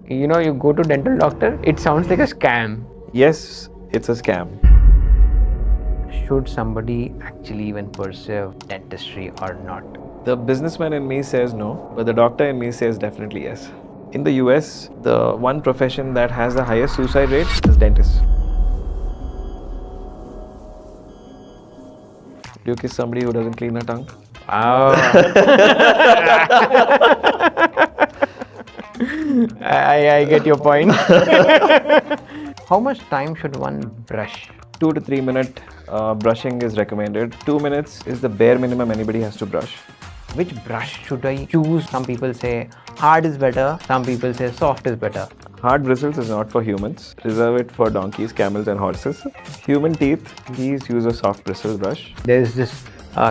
You know, you go to dental doctor, it sounds like a scam. Yes, it's a scam. Should somebody actually even pursue dentistry or not? The businessman in me says no, but the doctor in me says definitely yes. In the US, the one profession that has the highest suicide rate is dentists. Do you kiss somebody who doesn't clean her tongue? Wow. I get your point. How much time should one brush? 2 to 3 minute brushing is recommended. 2 minutes is the bare minimum anybody has to brush. Which brush should I choose? Some people say hard is better, some people say soft is better. Hard bristles is not for humans. Reserve it for donkeys, camels and horses. Human teeth, please use a soft bristle brush. There's this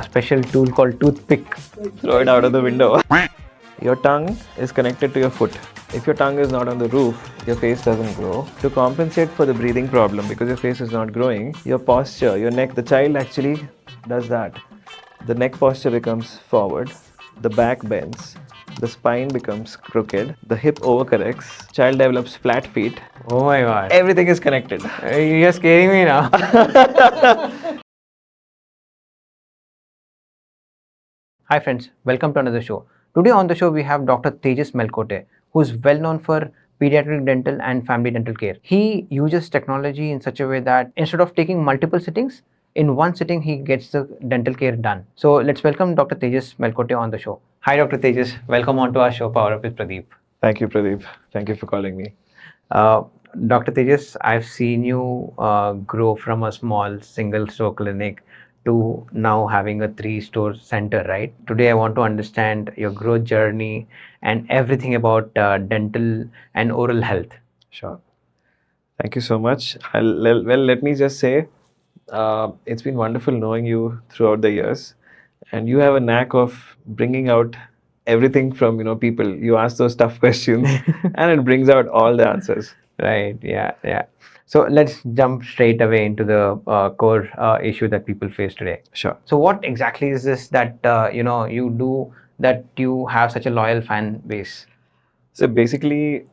special tool called Toothpick. Throw it out of the window. Your tongue is connected to your foot. If your tongue is not on the roof, your face doesn't grow. To compensate for the breathing problem, because your face is not growing, your posture, your neck, the child actually does that. The neck posture becomes forward, the back bends, the spine becomes crooked, the hip overcorrects, child develops flat feet. Oh my god. Everything is connected. You're scaring me now. Hi friends, welcome to another show. Today on the show we have Dr. Tejas Melkote, who is well known for pediatric dental and family dental care. He uses technology in such a way that instead of taking multiple sittings, in one sitting he gets the dental care done. So let's welcome Dr. Tejas Melkote on the show. Hi Dr. Tejas, welcome on to our show Powerup with Pradeep. Thank you, Pradeep. Thank you for calling me. Dr. Tejas, I've seen you grow from a small single store clinic to now having a 3-store center, right? Today I want to understand your growth journey and everything about dental and oral health. Sure. Thank you so much. Let me just say, it's been wonderful knowing you throughout the years, and you have a knack of bringing out everything from people. You ask those tough questions, and it brings out all the answers. Right. Yeah. So let's jump straight away into the core issue that people face today. Sure. So what exactly is this that you do that you have such a loyal fan base? So basically,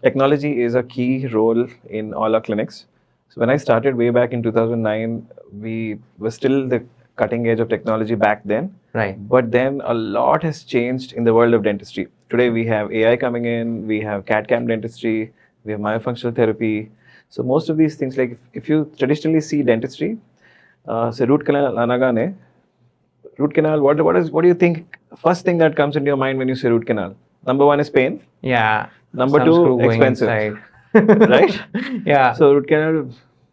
technology is a key role in all our clinics. So when I started way back in 2009, we were still the cutting edge of technology back then. Right. But then a lot has changed in the world of dentistry. Today we have AI coming in, we have CAD/CAM dentistry, we have myofunctional therapy. So most of these things, like if you traditionally see dentistry, say root canal anagane, root canal, what do you think? First thing that comes into your mind when you say root canal? Number one is pain. Yeah. Number two, expensive. Right? Yeah. So root canal,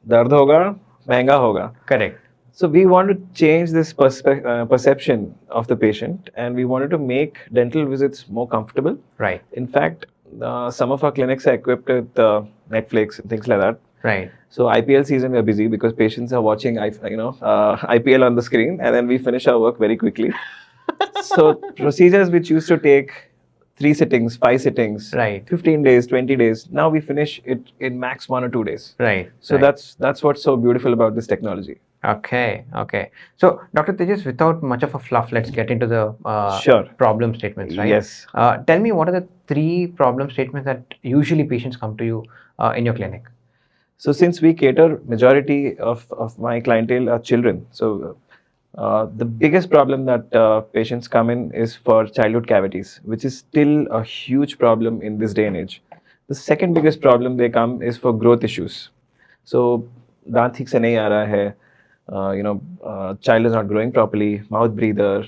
dard hoga, mehenga hoga. Correct. So we want to change this perception of the patient, and we wanted to make dental visits more comfortable. Right. In fact, some of our clinics are equipped with Netflix and things like that. Right. So IPL season we are busy because patients are watching IPL on the screen, and then we finish our work very quickly. So procedures which used to take 3 sittings, 5 sittings, right, 15 days, 20 days, now we finish it in max 1 or 2 days. Right. So that's what's so beautiful about this technology. Okay. So, Dr. Tejas, without much of a fluff, let's get into the Sure. problem statements, right? Yes. Tell me, what are the 3 problem statements that usually patients come to you in your clinic? So, since we cater majority of my clientele are children, so the biggest problem that patients come in is for childhood cavities, which is still a huge problem in this day and age. The second biggest problem they come is for growth issues. So, दांत ठीक से नहीं आ रहा है. Child is not growing properly, mouth breather,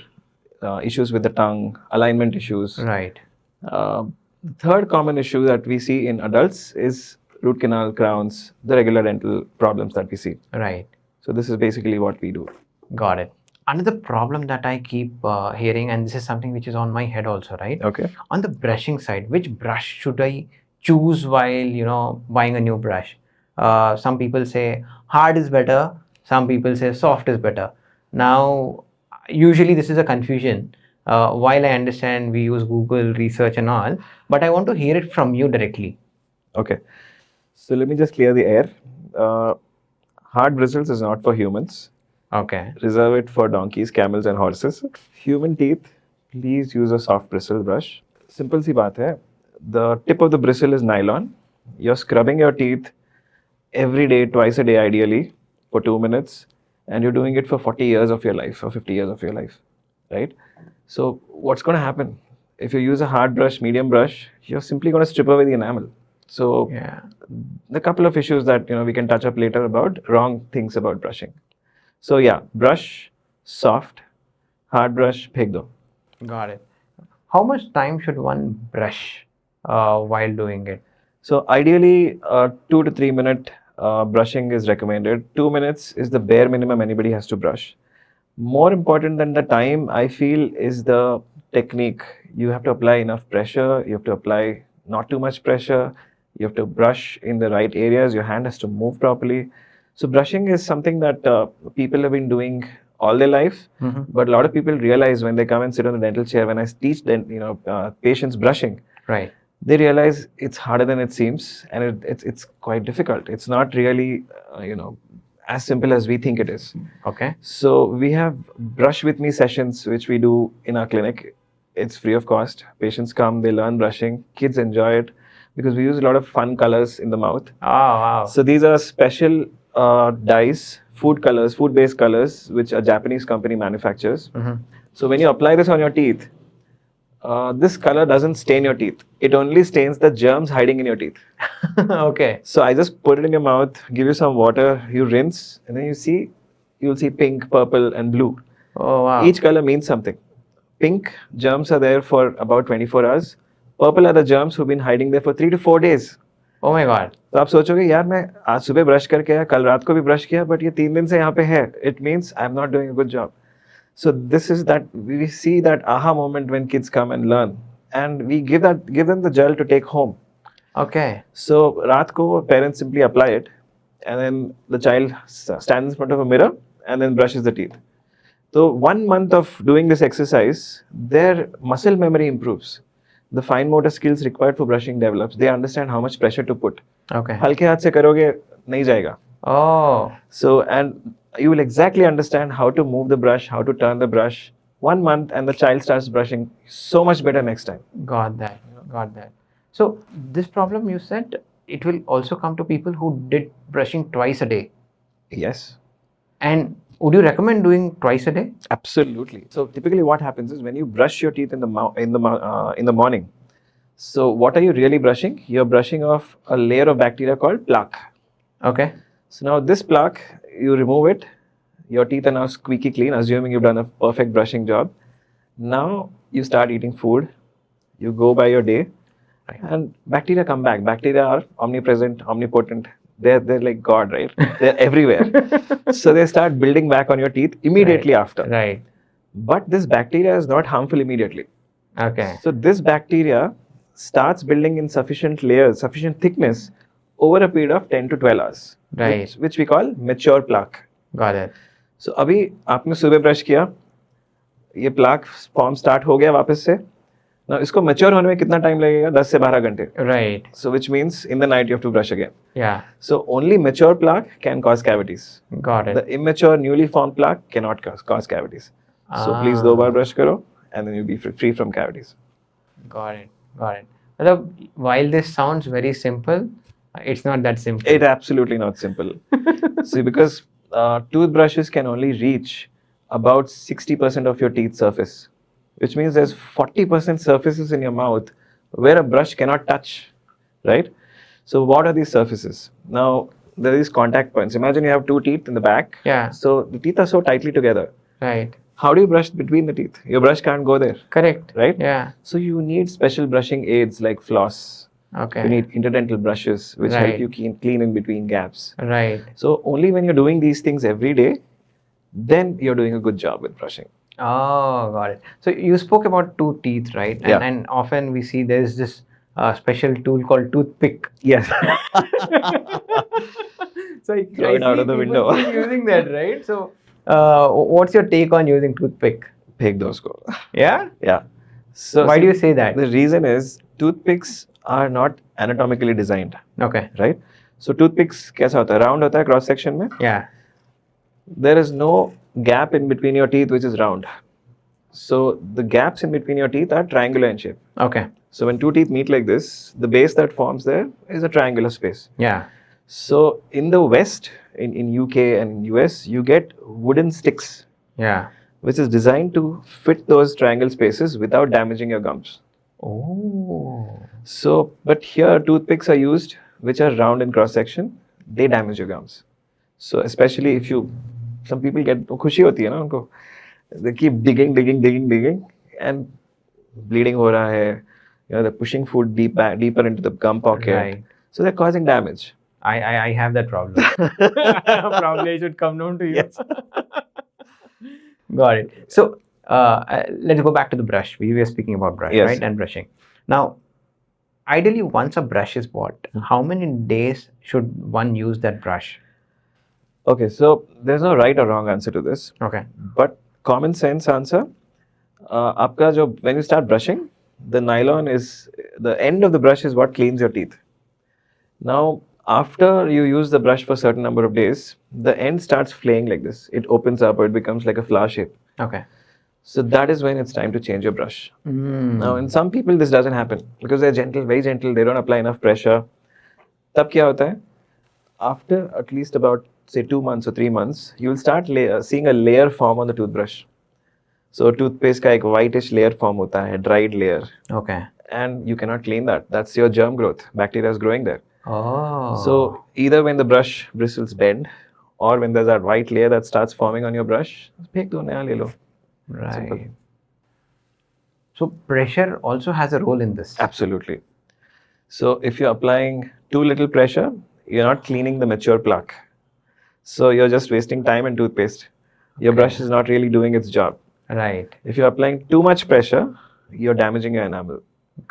issues with the tongue, alignment issues. Right. The third common issue that we see in adults is root canal, crowns, the regular dental problems that we see. Right. So this is basically what we do. Got it. Another problem that I keep hearing, and this is something which is on my head also, right? Okay. On the brushing side, which brush should I choose while buying a new brush? Some people say hard is better. Some people say soft is better. Now, usually this is a confusion. While I understand we use Google research and all, but I want to hear it from you directly. Okay. So let me just clear the air. Hard bristles is not for humans. Okay. Reserve it for donkeys, camels and horses. Human teeth, please use a soft bristle brush. Simple सी बात है. The tip of the bristle is nylon. You're scrubbing your teeth every day, twice a day ideally, for 2 minutes, and you're doing it for 40 years of your life or 50 years of your life, right? So what's going to happen? If you use a hard brush, medium brush, you're simply going to strip away the enamel. So Yeah. the couple of issues that we can touch up later about wrong things about brushing. So yeah, brush, soft, hard brush, phek do. Got it. How much time should one brush while doing it? So ideally, 2 to 3 minute brushing is recommended. 2 minutes is the bare minimum anybody has to brush. More important than the time, I feel, is the technique. You have to apply enough pressure. You have to apply not too much pressure. You have to brush in the right areas. Your hand has to move properly. So brushing is something that people have been doing all their life. Mhm. But a lot of people realize when they come and sit on the dental chair, when I teach patients brushing, Right. they realize it's harder than it seems, and it's quite difficult. It's not really as simple as we think it is. Okay. So we have brush with me sessions which we do in our clinic. It's free of cost. Patients come, they learn brushing. Kids enjoy it because we use a lot of fun colors in the mouth. Oh, wow. So these are special dyes, food-based colors, which a Japanese company manufactures. Mhm. So when you apply this on your teeth, this color doesn't stain your teeth. It only stains the germs hiding in your teeth. Okay. So I just put it in your mouth, give you some water, you rinse, and then you'll see pink, purple, and blue. Oh, wow. Each color means something. Pink germs are there for about 24 hours. Purple are the germs who've been hiding there for 3 to 4 days. Oh my God. तो आप सोचोगे यार मैं आज सुबह brush करके आया, कल रात को भी ब्रश किया, बट ये 3 दिन से यहाँ पे है. It means I'm not doing a good job. So this is that we see that aha moment when kids come and learn, and we give them the gel to take home. Okay. So रात को parents simply apply it, and then the child stands in front of a mirror and then brushes the teeth. So 1 month of doing this exercise, their muscle memory improves. The fine motor skills required for brushing develops. They understand how much pressure to put. Okay. हल्के हाथ से करोगे नहीं जाएगा. Oh. So, and you will exactly understand how to move the brush, how to turn the brush. 1 month and the child starts brushing so much better next time. Got that. Got that. So this problem you said it will also come to people who did brushing twice a day. Yes. And would you recommend doing twice a day? Absolutely. So typically what happens is when you brush your teeth in the morning, so what are you really brushing? You're brushing off a layer of bacteria called plaque. Okay. So now this plaque, you remove it, your teeth are now squeaky clean, assuming you've done a perfect brushing job. Now you start eating food, you go by your day, Right. and bacteria come back. Bacteria are omnipresent, omnipotent. They're like God, right? They're everywhere. So they start building back on your teeth immediately after. Right. But this bacteria is not harmful immediately. Okay. So this bacteria starts building in sufficient layers, sufficient thickness over a period of 10 to 12 hours. Right. Which we call mature plaque. Got it. So अभी आपने सुबह brush किया, ये plaque form start हो गया वापस से. Now इसको mature होने में कितना time लगेगा? 10 से 12 घंटे. Right. So which means in the night you have to brush again. Yeah. So only mature plaque can cause cavities. Got it. The immature, newly formed plaque cannot cause cavities. So please 2 bar brush करो, and then you'll be free from cavities. Got it. Got it. मतलब, while this sounds very simple, it's not that simple. It's absolutely not simple. See, because toothbrushes can only reach about 60% of your teeth surface, which means there's 40% surfaces in your mouth where a brush cannot touch, right? So what are these surfaces? Now, there are these contact points. Imagine you have 2 teeth in the back. Yeah. So the teeth are so tightly together. Right. How do you brush between the teeth? Your brush can't go there, Correct. right? Yeah. So you need special brushing aids like floss. Okay. You need interdental brushes which Right. help you clean in between gaps. Right. So only when you're doing these things every day, then you're doing a good job with brushing. Oh, got it. So you spoke about 2 teeth, right? Yeah. And often we see there's this special tool called Toothpick. Yes. So I Throw it out of the see window. people keep using that, right? So what's your take on using Toothpick? Pick those go. Yeah? Yeah. So Why do you say that? The reason is toothpicks are not anatomically designed, Okay. right? So toothpicks कैसा होता है? Round होता है cross section में. Yeah. There is no gap in between your teeth which is round. So the gaps in between your teeth are triangular in shape. Okay. So when two teeth meet like this, the base that forms there is a triangular space. Yeah. So in the West, in UK and US, you get wooden sticks, Yeah. which is designed to fit those triangle spaces without damaging your gums. Oh. So, but here toothpicks are used, which are round in cross section. They damage your gums. So especially if some people get खुशी होती है ना उनको. They keep digging, and bleeding हो रहा है. They're pushing food deeper into the gum pocket. Right. So they're causing damage. I have that problem. Probably I should come down to you. Yes. Got it. So let's go back to the brush. We were speaking about brush, Yes. right? And brushing. Now, ideally, once a brush is bought, how many days should one use that brush? Okay, so there's no right or wrong answer to this. Okay. But common sense answer, when you start brushing, the end of the brush is what cleans your teeth. Now, after you use the brush for a certain number of days, the end starts flaying like this. It opens up or it becomes like a flower shape. Okay. So that is when it's time to change your brush. Mm. Now, in some people, this doesn't happen because they're gentle, very gentle. They don't apply enough pressure. तब क्या होता है? After at least about say 2 months or 3 months, you will start seeing a layer form on the toothbrush. So toothpaste का एक whitish layer form होता है, dried layer. Okay. And you cannot clean that. That's your germ growth. Bacteria is growing there. Oh. So either when the brush bristles bend or when there's that white layer that starts forming on your brush, फेंक दो, नया ले लो. Right. Simple. So pressure also has a role in this. Absolutely. So if you're applying too little pressure, you're not cleaning the mature plaque. So you're just wasting time and toothpaste. Your brush is not really doing its job. Right. If you're applying too much pressure, you're damaging your enamel.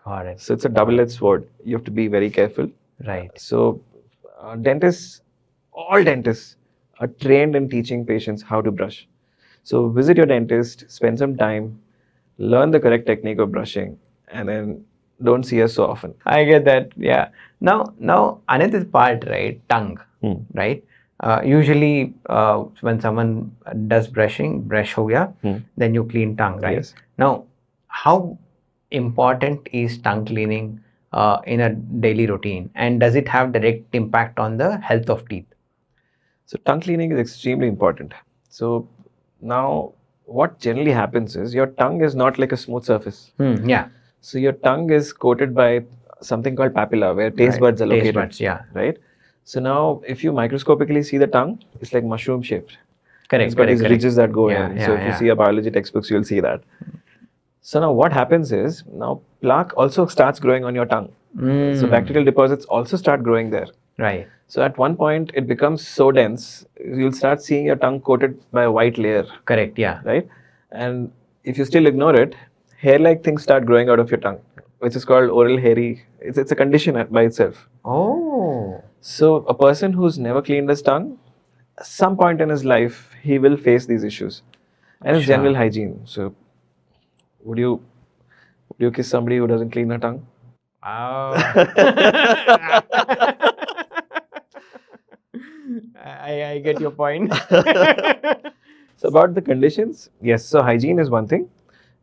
Got it. So it's a double-edged sword. You have to be very careful. Right. So all dentists are trained in teaching patients how to brush. So visit your dentist, spend some time, learn the correct technique of brushing, and then don't see us so often. I get that. Yeah. Now another part, right? Tongue, right? Usually, when someone does brushing, brush ho gaya, then you clean tongue, right? Yes. Now, how important is tongue cleaning in a daily routine, and does it have direct impact on the health of teeth? So tongue cleaning is extremely important. So now what generally happens is your tongue is not like a smooth surface. Yeah. So your tongue is coated by something called papilla, where taste buds are located. Taste buds, yeah. Right? So now if you microscopically see the tongue, it's like mushroom shaped. Correct. It's got these ridges that go Yeah, in. yeah, So if you yeah. see a biology textbooks, you'll see that. So now what happens is, now plaque also starts growing on your tongue. So bacterial deposits also start growing there. Right. So at one point, it becomes so dense, you'll start seeing your tongue coated by a white layer, Correct. Yeah. right? And if you still ignore it, hair-like things start growing out of your tongue, which is called oral hairy. It's a condition by itself. Oh. So a person who's never cleaned his tongue, at some point in his life, he will face these issues. And it's Sure. general hygiene. So would you kiss somebody who doesn't clean their tongue? Oh. I get your point. So about the conditions, yes, so hygiene is one thing.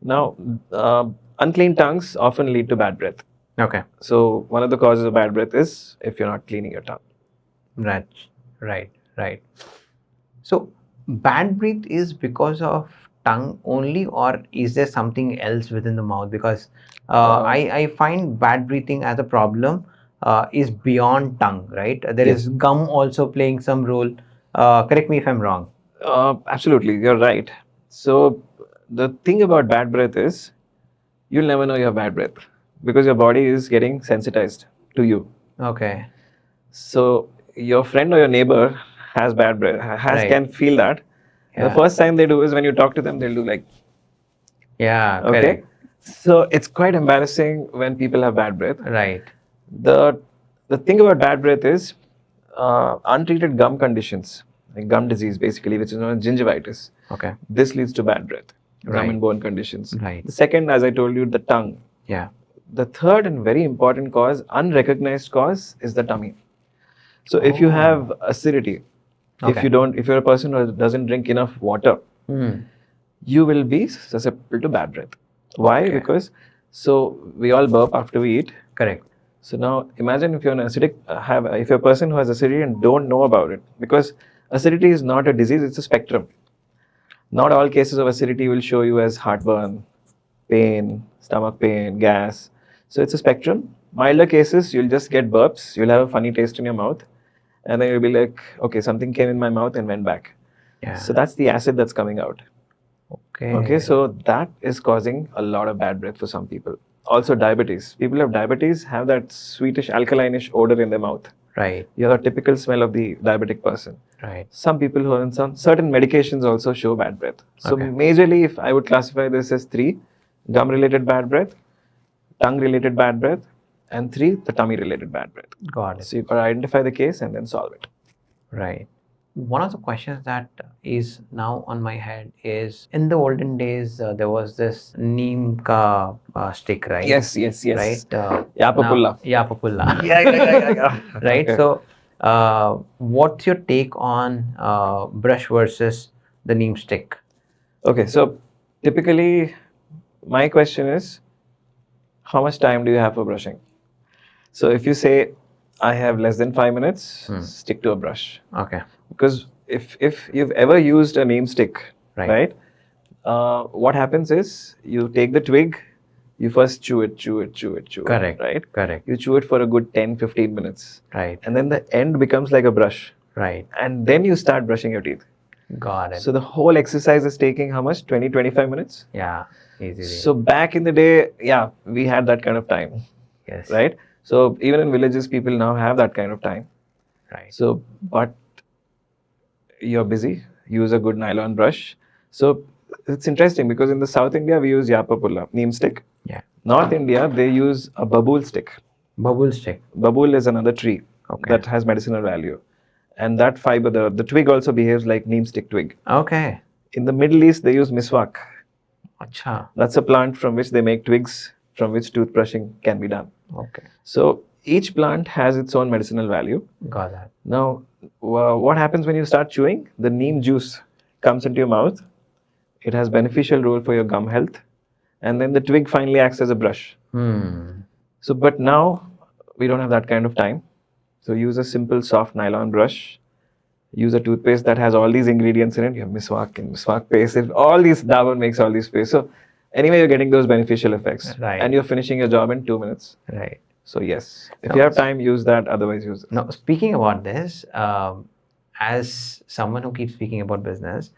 Now, unclean tongues often lead to bad breath. Okay. So one of the causes of bad breath is if you're not cleaning your tongue. Right. So bad breath is because of tongue only, or is there something else within the mouth? Because I find bad breathing as a problem is beyond tongue, right? There is gum also playing some role. Correct me if I'm wrong. Absolutely, you're right. So the thing about bad breath is you'll never know you have bad breath because your body is getting sensitized to you. Okay. So your friend or your neighbor has bad breath, can feel that. Yeah. The first time they do is when you talk to them, they'll do like, Yeah. okay. Correct. So it's quite embarrassing when people have bad breath. Right. The thing about bad breath is untreated gum conditions, like gum disease basically, which is known as gingivitis. Okay. This leads to bad breath, Right. gum and bone conditions. Right. The second, as I told you, the tongue. Yeah. The third and very important cause, unrecognized cause, is the tummy. So if you have acidity, if you're a person who doesn't drink enough water, you will be susceptible to bad breath. Why? Okay. Because So we all burp after we eat. Correct. So now imagine if you're an acidic, if you're a person who has acidity and don't know about it, because acidity is not a disease, it's a spectrum. Not all cases of acidity will show you as heartburn, pain, stomach pain, gas. So it's a spectrum. Milder cases, you'll just get burps, you'll have a funny taste in your mouth, and then you'll be like, okay, something came in my mouth and went back. Yeah. So that's the acid that's coming out. Okay, so that is causing a lot of bad breath for some people. Also, diabetes. People who have diabetes have that sweetish, alkaline-ish odor in their mouth. Right. You have a typical smell of the diabetic person. Right. Some people who are on some certain medications also show bad breath. So majorly, if I would classify this as 3, gum-related bad breath, tongue-related bad breath, and 3, the tummy-related bad breath. Got it. So you got to identify the case and then solve it. Right. One of the questions that is now on my head is, in the olden days, there was this Neem ka stick, right? Yes. Right? Yapapulla. Yapapulla. Yeah. Right? Okay. So, what's your take on brush versus the Neem stick? Okay, so typically my question is, how much time do you have for brushing? So if you say, I have less than 5 minutes, stick to a brush. Okay. Because if you've ever used a Neem stick, Right. what happens is you take the twig, you first chew it. Correct. Right? Correct. You chew it for a good 10-15 minutes. Right. And then the end becomes like a brush. Right. And then you start brushing your teeth. Got it. So the whole exercise is taking how much? 20-25 minutes? Yeah. Easily. So back in the day, yeah, we had that kind of time. Yes. Right? So even in villages, people now have that kind of time. Right. So, but you're busy, use a good nylon brush. So it's interesting because in the South India, we use Yapapulla, Neem stick. Yeah. North India, they use a babool stick. Bubble stick. Babool is another tree Okay. that has medicinal value. And that fiber, the twig also behaves like Neem stick twig. Okay. In the Middle East, they use miswak. Acha. That's a plant from which they make twigs from which toothbrushing can be done. Okay. So each plant has its own medicinal value. Got that. Now, what happens when you start chewing? The neem juice comes into your mouth. It has beneficial role for your gum health. And then the twig finally acts as a brush. So, but now we don't have that kind of time. So use a simple soft nylon brush. Use a toothpaste that has all these ingredients in it. You have miswak and miswak paste. All these, Dabur makes all these paste. So anyway, you're getting those beneficial effects. Right. And you're finishing your job in 2 minutes. Right. So yes, if you have time, use that. Otherwise, use it. Now, speaking about this, as someone who keeps speaking about business,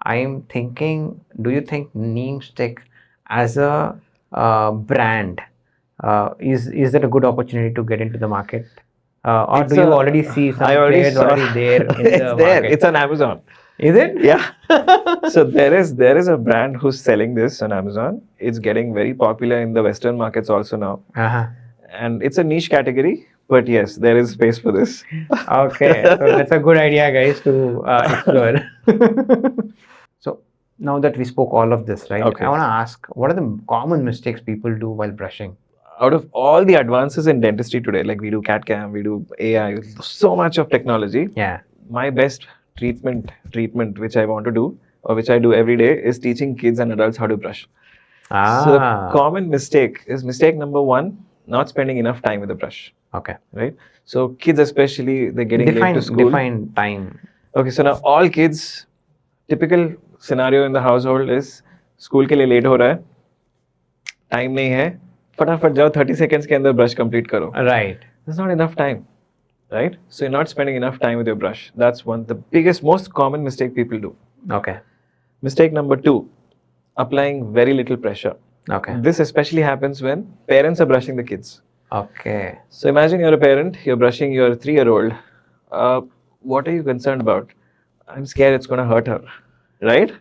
I'm thinking, do you think Neem stick as a brand, is that a good opportunity to get into the market? Or It's do you a- already see some I already players saw- already there in the It's there. market? It's on Amazon. Is it? Yeah. So there is a brand who's selling this on Amazon. It's getting very popular in the Western markets also now. Uh-huh. And it's a niche category, but yes, there is space for this. Okay, so that's a good idea, guys, to explore. So now that we spoke all of this, right? Okay. I want to ask, what are the common mistakes people do while brushing? Out of all the advances in dentistry today, like we do CAT cam, we do AI, so much of technology. Yeah. My best treatment which I want to do or which I do every day is teaching kids and adults how to brush. So the common mistake is mistake number 1, not spending enough time with the brush, Okay. right? So kids especially, they're getting late to school. Define time. Okay, so now all kids, typical scenario in the household is school के लिए late हो रहा है, time नहीं है, फटाफट जाओ 30 seconds के अंदर brush complete करो. Right. There's not enough time, right? So you're not spending enough time with your brush. That's one, the biggest, most common mistake people do. Okay. Mistake number 2, applying very little pressure. Okay. This especially happens when parents are brushing the kids. Okay. So imagine you're a parent, you're brushing your 3-year-old. What are you concerned about? I'm scared it's going to hurt her, right?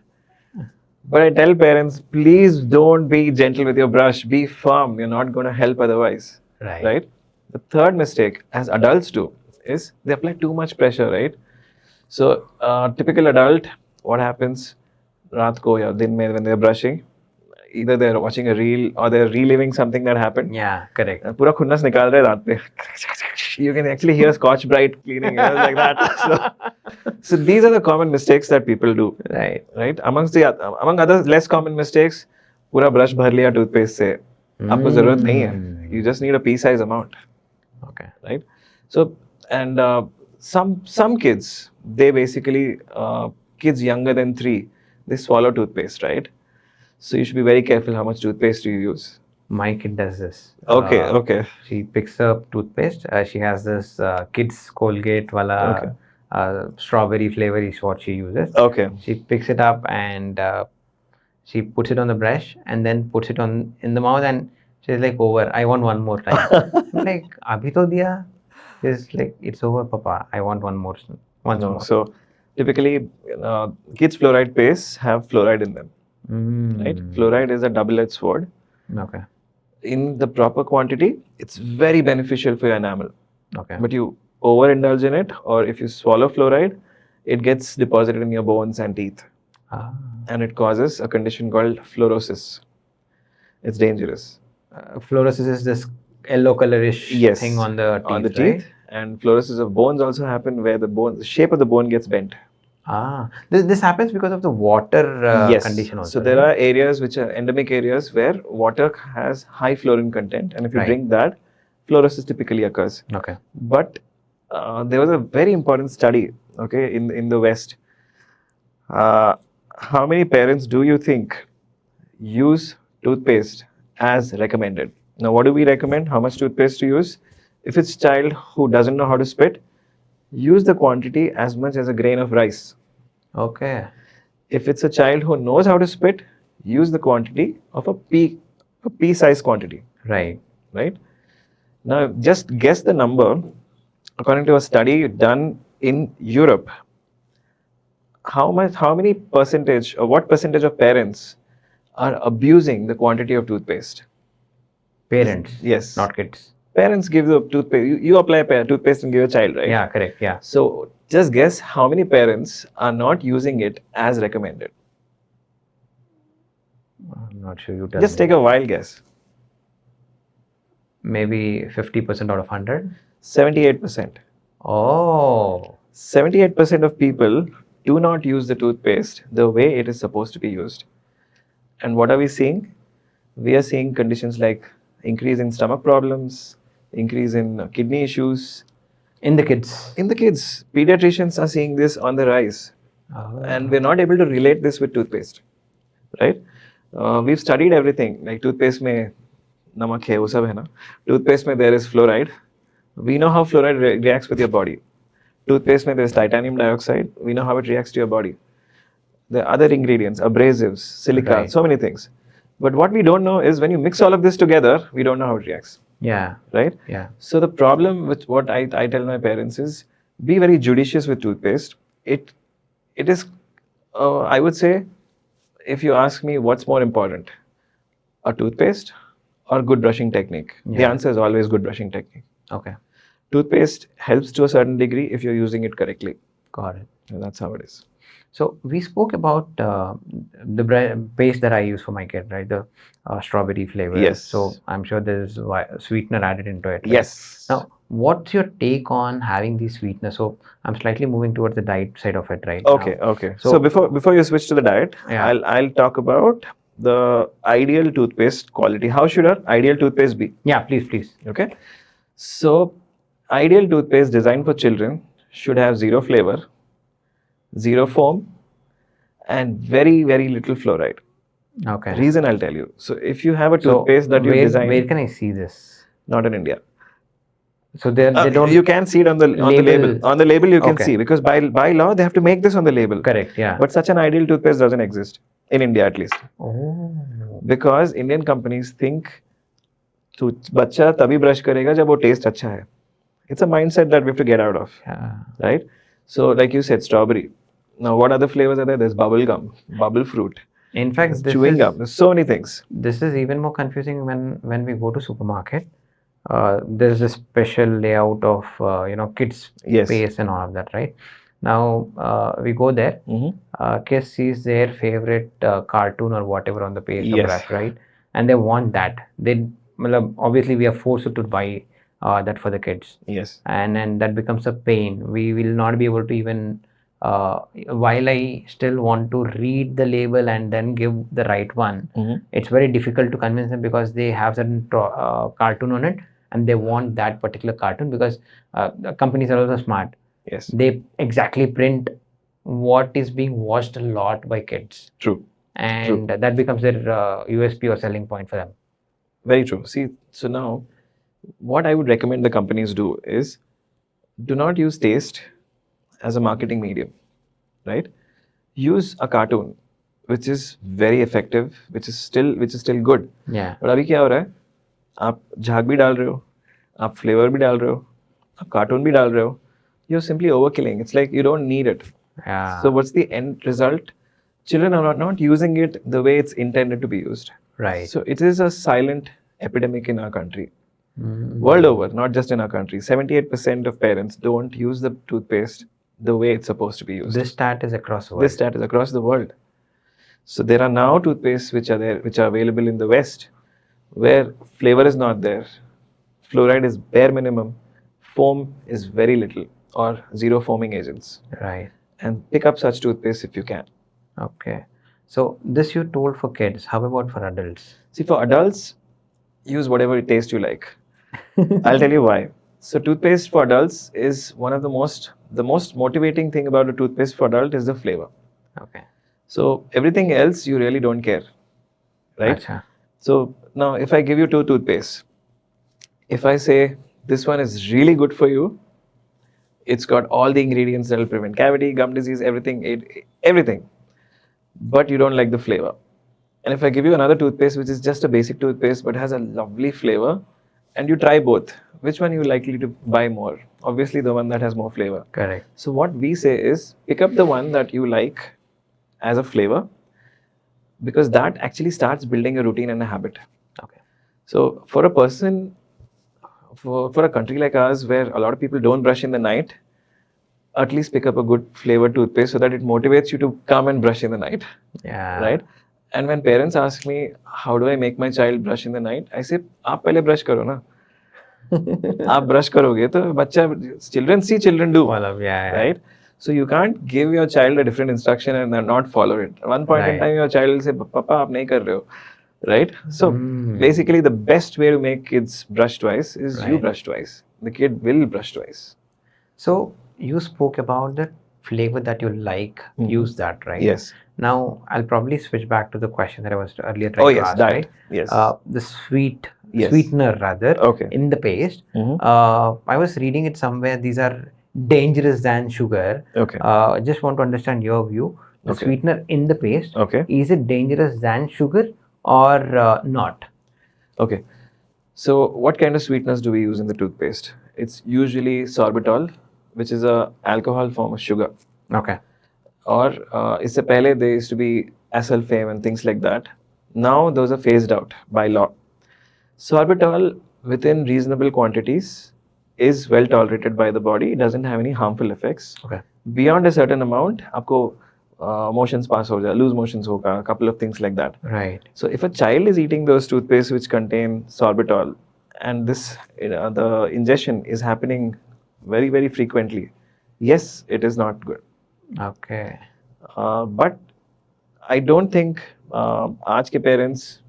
But I tell parents, please don't be gentle with your brush. Be firm. You're not going to help otherwise, Right. right? The third mistake, as adults do, is they apply too much pressure, right? So typical adult, what happens? Raat ko ya din mein when they're brushing, either they're watching a reel or they're reliving something that happened. Yeah, correct. पूरा खुन्नस निकाल रहे दांत पे. You can actually hear Scotch Brite cleaning like that. So these are the common mistakes that people do, Right. right? Among other less common mistakes, पूरा brush भर लिया toothpaste से, आपको जरूरत नहीं है. You just need a pea-size amount, Okay. right? So, and some kids, they basically kids younger than 3, they swallow toothpaste, right? So you should be very careful how much toothpaste you use. My kid does this. Okay, okay. She picks up toothpaste. She has this kids Colgate wala Okay. strawberry flavor is what she uses. Okay. She picks it up and she puts it on the brush and then puts it on in the mouth and she's like, over. I want one more time. I'm like, abhi to diya. She's like, it's over, Papa. I want one more. Once No, more. so typically kids fluoride pastes have fluoride in them, right? Fluoride is a double-edged sword. Okay. In the proper quantity, it's very beneficial for your enamel. Okay. But you overindulge in it, or if you swallow fluoride, it gets deposited in your bones and teeth, Ah. and it causes a condition called fluorosis. It's dangerous. Fluorosis is this yellow colorish Yes, thing on the teeth, on the teeth, right? and fluorosis of bones also happen where the shape of the bone gets bent. Ah, this happens because of the water Yes. condition also. So there right? are areas which are endemic areas where water has high fluorine content, and if you Right. drink that, fluorosis typically occurs. Okay. But there was a very important study, okay, in the West. How many parents do you think use toothpaste as recommended? Now, what do we recommend? How much toothpaste to use? If it's a child who doesn't know how to spit, use the quantity as much as a grain of rice. Okay. If it's a child who knows how to spit, use the quantity of a pea-sized quantity, Right. right? Now, just guess the number. According to a study done in Europe, how many percentage or what percentage of parents are abusing the quantity of toothpaste? Parents. Yes. Not kids. Parents give the toothpaste. You apply toothpaste and give a child, right? Yeah, correct. Yeah. So just guess how many parents are not using it as recommended. I'm not sure you tell Just me. take a wild guess. Maybe 50% out of 100. 78%. Oh. 78% of people do not use the toothpaste the way it is supposed to be used. And what are we seeing? We are seeing conditions like increase in stomach problems, increase in kidney issues. In the kids. In the kids, pediatricians are seeing this on the rise. Oh. And we're not able to relate this with toothpaste, right? We've studied everything, like toothpaste mein namak hai, wo sab hai na. Toothpaste mein there is fluoride. We know how fluoride reacts with your body. Toothpaste mein there is titanium dioxide. We know how it reacts to your body. The other ingredients, abrasives, silica, Right. so many things. But what we don't know is when you mix all of this together, we don't know how it reacts, Yeah. right? Yeah. So the problem with what I tell my parents is be very judicious with toothpaste. It is, I would say, if you ask me what's more important, a toothpaste or good brushing technique, the Yeah. answer is always good brushing technique. Okay. Toothpaste helps to a certain degree if you're using it correctly. Got it. And that's how it is. So we spoke about the paste that I use for my kid, right? The strawberry flavor. Yes. So I'm sure there's sweetener added into it. Right? Yes. Now, what's your take on having these sweeteners? So I'm slightly moving towards the diet side of it, right? Okay, now. okay. So before you switch to the diet, Yeah. I'll talk about the ideal toothpaste quality. How should our ideal toothpaste be? Yeah, please. Okay. So ideal toothpaste designed for children should have zero flavor, zero foam, and very, very little fluoride. Okay. Reason I'll tell you. So if you have a So toothpaste that you design, where can I see this? not in India. So they don't. You can see it on the label. On the label you can Okay. see, because by law they have to make this on the label. Correct. Yeah. But such an ideal toothpaste doesn't exist in India, at least, Oh. because Indian companies think तो बच्चा तभी brush करेगा जब वो test अच्छा है. It's a mindset that we have to get out of, Yeah. right? So like you said, strawberry. Now what other flavors are there? There's bubble gum, bubble fruit, In fact, this chewing is, gum. There's so many things. this is even more confusing when we go to supermarket. There's a special layout of kids Yes. paste and all of that, right? Now we go there. Kids sees their favorite cartoon or whatever on the paste or Yes. brush, right? And they want that. Obviously we are forced to buy that for the kids, Yes. and that becomes a pain. We will not be able to even while I still want to read the label and then give the right one, it's very difficult to convince them because they have certain cartoon on it and they want that particular cartoon because the companies are also smart. Yes. They exactly print what is being watched a lot by kids, True. and that becomes their USP or selling point for them. Very true. See, so now what I would recommend the companies do is do not use taste as a marketing medium, right? Use a cartoon which is very effective, which is still good. Yeah. But अभी क्या हो रहा है? आप झाग भी डाल रहे हो, आप flavor भी डाल रहे हो, आप cartoon भी डाल रहे हो. You're simply overkilling. It's like you don't need it. Yeah. So what's the end result? Children are not using it the way it's intended to be used. Right. So it is a silent epidemic in our country. World over, not just in our country. 78% of parents don't use the toothpaste the way it's supposed to be used. This stat is across the world. This stat is across the world. So there are now toothpastes which are available in the West, where flavor is not there, fluoride is bare minimum, foam is very little or zero foaming agents. Right. And pick up such toothpaste if you can. Okay. So this you told for kids. How about for adults? See, for adults, use whatever taste you like. I'll tell you why. So toothpaste for adults is one of the most motivating thing about a toothpaste for adult is the flavor. Okay. So everything else you really don't care, right? Achha. So now if I give you two toothpaste, if I say this one is really good for you, it's got all the ingredients that will prevent cavity, gum disease, everything, but you don't like the flavor. And if I give you another toothpaste which is just a basic toothpaste but has a lovely flavor, and you try both, which one you likely to buy more? Obviously the one that has more flavor. Correct. So what we say is pick up the one that you like as a flavor, because that actually starts building a routine and a habit. Okay. So for a person, for a country like ours where a lot of people don't brush in the night, at least pick up a good flavored toothpaste so that it motivates you to come and brush in the night. Yeah. Right? And when parents ask me, how do I make my child brush in the night? I say, आप पहले brush करो ना. आप brush करोगे तो बच्चा, children do. Yeah. Right? So you can't give your child a different instruction and then not follow it. At one point in time, your child will say, Papa, आप नहीं कर रहे हो. Right? So basically the best way to make kids brush twice is you brush twice. The kid will brush twice. So you spoke about the flavor that you like, use that, right? Yes. Now I'll probably switch back to the question that I was earlier trying to ask, right? Yes. The sweetener rather, in the paste. I was reading it somewhere, these are dangerous than sugar. Okay. Just want to understand your view. The sweetener in the paste, Okay. is it dangerous than sugar or not? Okay. So what kind of sweeteners do we use in the toothpaste? It's usually sorbitol, which is a alcohol form of sugar. Okay. Or इससे पहले there used to be acesulfame and things like that. Now those are phased out by law. Sorbitol within reasonable quantities is well tolerated by the body. It doesn't have any harmful effects. Okay. Beyond a certain amount, आपको motions pass हो जाए, loose motions होगा, a couple of things like that. Right. So if a child is eating those toothpaste which contain sorbitol, and this the ingestion is happening very, very frequently, yes, it is not good. Okay. But I don't think आज के parents,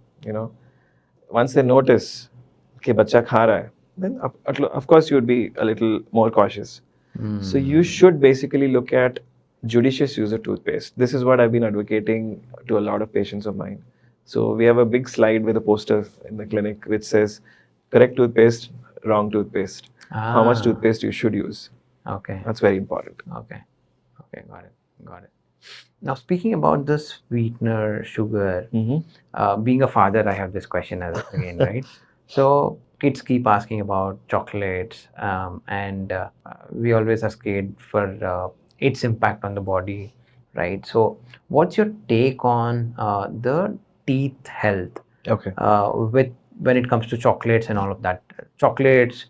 once they notice कि बच्चा खा रहा है, then of course you would be a little more cautious. So you should basically look at judicious use of toothpaste. This is what I've been advocating to a lot of patients of mine. So we have a big slide with a poster in the clinic which says correct toothpaste, wrong toothpaste. How much toothpaste you should use. Okay. That's very important. Okay. Okay, got it. Now speaking about the sweetener, sugar, being a father, I have this question again, right? So kids keep asking about chocolates, and we always are scared for its impact on the body, right? So what's your take on the teeth health? Okay. When it comes to chocolates and all of that? Chocolates,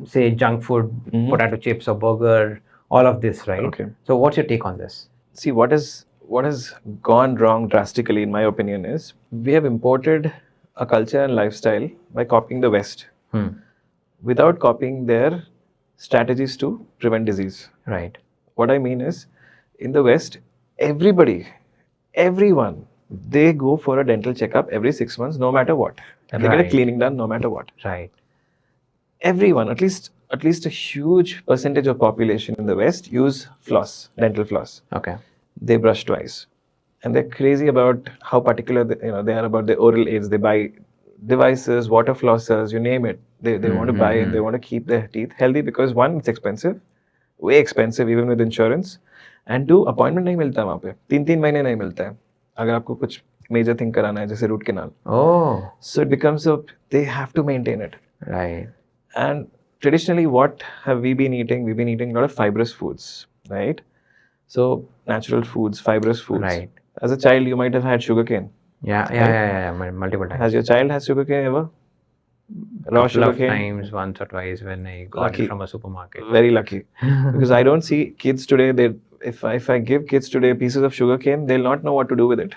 say junk food, potato chips or burger, all of this, right? Okay. So what's your take on this? See, what has gone wrong drastically, in my opinion, is we have imported a culture and lifestyle by copying the West without copying their strategies to prevent disease. Right. What I mean is, in the West, everyone, they go for a dental checkup every 6 months, no matter what, and they get a Right. cleaning done, no matter what. Right. Everyone, at least a huge percentage of population in the West use floss, dental floss. Okay. They brush twice, and they're crazy about how particular they are about their oral aids. They buy devices, water flossers, you name it. They want to buy and they want to keep their teeth healthy because one, it's expensive, way expensive even with insurance, and two, appointment नहीं मिलता वहाँ पे, 3 महीने नहीं मिलता है अगर आपको कुछ major thing कराना है जैसे root canal. Oh. So it becomes they have to maintain it. Right. And traditionally, what have we been eating? We've been eating a lot of fibrous foods, right? So natural foods, fibrous foods. Right. As a child, you might have had sugarcane. Yeah. Multiple times. Has your child had sugarcane ever? Raw Couple of sugarcane? times, once or twice when I got Lucky. it from a supermarket. Very lucky. Because I don't see kids today, if I give kids today pieces of sugarcane, they'll not know what to do with it.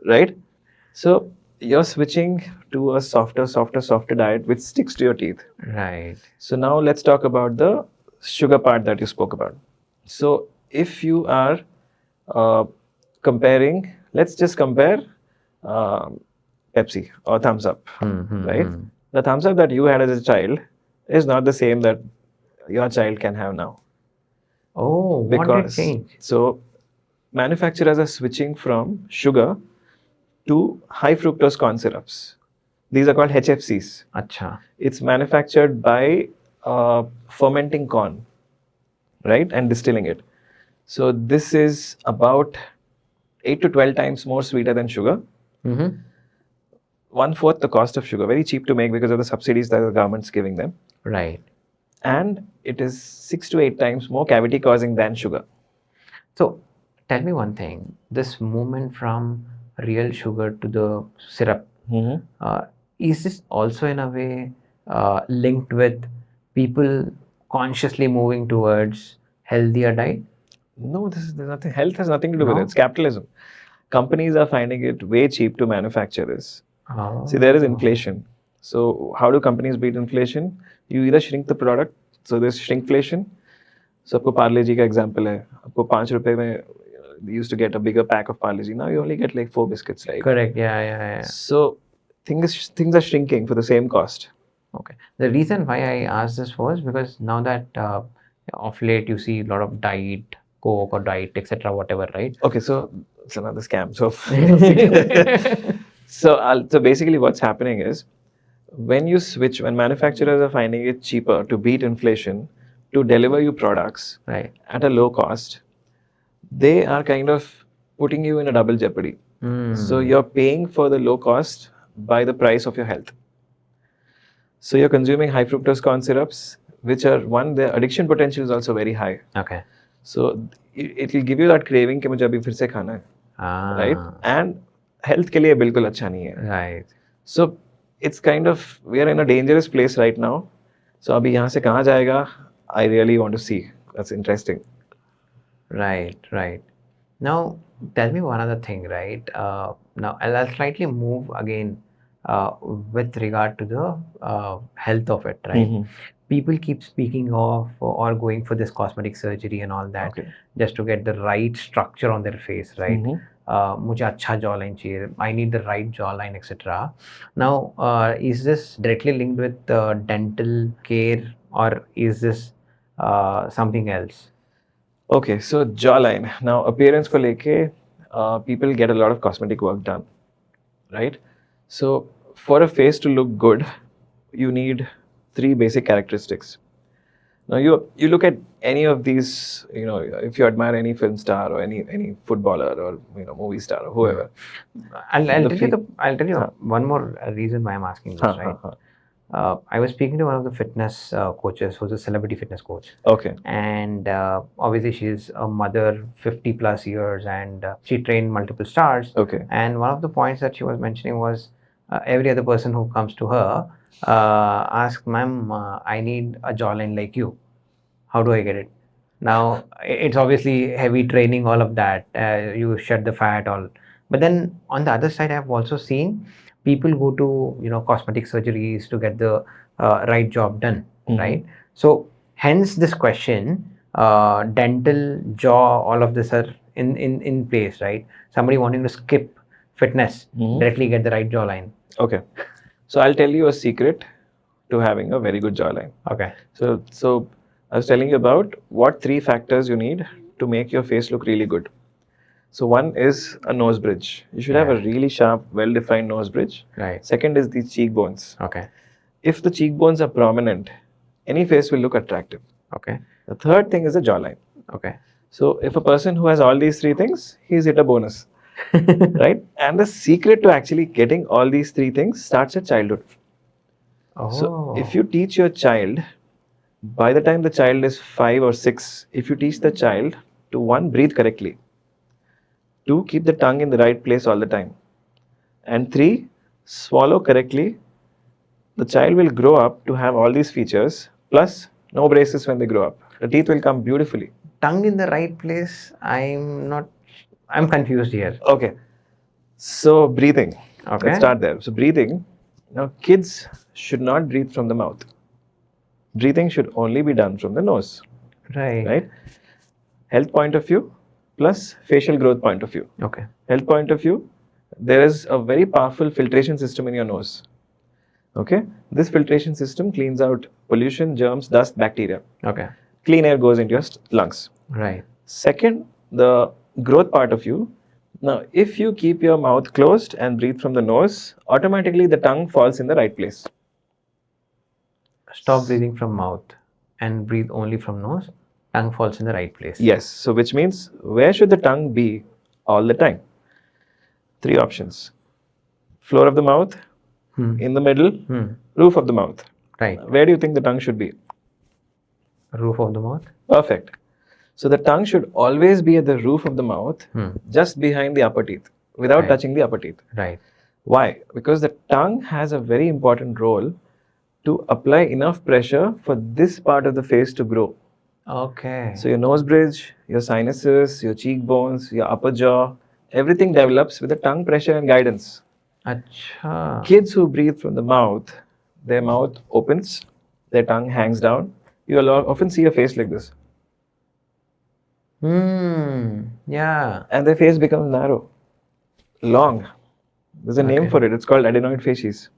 Right? So you're switching to a softer diet which sticks to your teeth. Right. So now let's talk about the sugar part that you spoke about. So if you are comparing, let's just compare Pepsi or Thumbs Up, right? The Thumbs Up that you had as a child is not the same that your child can have now. Oh, what did change? So manufacturers are switching from sugar to high fructose corn syrups. These are called HFCs. Acha. It's manufactured by fermenting corn, right, and distilling it. So this is about 8 to 12 times more sweeter than sugar. 1/4 the cost of sugar. Very cheap to make because of the subsidies that the government's giving them. Right. And it is 6 to 8 times more cavity causing than sugar. So tell me one thing. This movement from real sugar to the syrup, is this also in a way linked with people consciously moving towards healthier diet? No, there's nothing. Health has nothing to do with No? it. It's capitalism. Companies are finding it way cheap to manufacture this. Oh. See, there is inflation. So how do companies beat inflation? You either shrink the product. So there's shrinkflation. So आपको Parle G का example है. आपको ₹5 में you used to get a bigger pack of Parle G. Now you only get like 4 biscuits, right? Correct. Yeah. So things are shrinking for the same cost. Okay. The reason why I asked this was because now that of late you see a lot of diet Coke or diet, etc., whatever, right? Okay, so it's another scam. So, so basically, what's happening is when manufacturers are finding it cheaper to beat inflation to deliver you products Right. at a low cost, they are kind of putting you in a double jeopardy. So you're paying for the low cost by the price of your health. So you're consuming high fructose corn syrups, which are their addiction potential is also very high. Okay. So it will give you that craving कि मुझे अभी फिर से खाना है, right? And health के लिए बिल्कुल अच्छा नहीं है. Right. So it's kind of, we are in a dangerous place right now. So अभी यहाँ से कहाँ जाएगा? I really want to see. That's interesting. Right. Now tell me one other thing, right? Now I'll slightly move again with regard to the health of it, right? People keep speaking of or going for this cosmetic surgery and all that just to get the right structure on their face, right? मुझे अच्छा jawline चाहिए, I need the right jawline, etc. Now, is this directly linked with dental care or is this something else? Okay, so jawline. Now, appearance को लेके people get a lot of cosmetic work done, right? So, for a face to look good, you need 3 basic characteristics. Now, you look at any of these, if you admire any film star or any footballer or movie star or whoever. I'll tell you one more reason why I'm asking this, right? I was speaking to one of the fitness coaches who's a celebrity fitness coach. Okay. And obviously she's a mother, 50 plus years, and she trained multiple stars. Okay. And one of the points that she was mentioning was every other person who comes to her asks, ma'am, I need a jawline like you. How do I get it? Now, it's obviously heavy training, all of that. You shed the fat, all. But then on the other side, I've also seen people go to cosmetic surgeries to get the right job done, right? So hence this question, dental, jaw, all of this are in place, right? Somebody wanting to skip fitness, directly get the right jawline. Okay. So I'll tell you a secret to having a very good jawline. Okay. So I was telling you about what 3 factors you need to make your face look really good. So one is a nose bridge. You should have a really sharp, well-defined nose bridge. Right. Second is the cheekbones. Okay. If the cheekbones are prominent, any face will look attractive. Okay. The third thing is the jawline. Okay. So if a person who has all these 3 things, he's hit a bonus. Right? And the secret to actually getting all these 3 things starts at childhood. Oh. So if you teach your child, by the time the child is 5 or 6, if you teach the child to 1, breathe correctly, 2, keep the tongue in the right place all the time, and 3, swallow correctly, the child will grow up to have all these features, plus no braces when they grow up. The teeth will come beautifully. Tongue in the right place, I'm confused here. Okay. So breathing. Okay. Let's start there. So breathing. Now kids should not breathe from the mouth. Breathing should only be done from the nose. Right. Right? Health point of view plus facial growth point of view. Okay. Health point of view, there is a very powerful filtration system in your nose. Okay? This filtration system cleans out pollution, germs, dust, bacteria. Okay. Clean air goes into your lungs. Right. Second, the growth part of you. Now, if you keep your mouth closed and breathe from the nose, automatically the tongue falls in the right place. Stop breathing from mouth and breathe only from nose. Tongue falls in the right place. Yes. So, which means where should the tongue be all the time? 3 options. Floor of the mouth, in the middle, roof of the mouth. Right. Where do you think the tongue should be? Roof of the mouth. Perfect. So the tongue should always be at the roof of the mouth, just behind the upper teeth, without touching the upper teeth. Right. Why? Because the tongue has a very important role to apply enough pressure for this part of the face to grow. Okay. So your nose bridge, your sinuses, your cheekbones, your upper jaw, everything develops with the tongue pressure and guidance. Acha. Kids who breathe from the mouth, their mouth opens, their tongue hangs down. You will often see a face like this. Yeah. And their face becomes narrow, long. There's a name for it. It's called adenoid facies.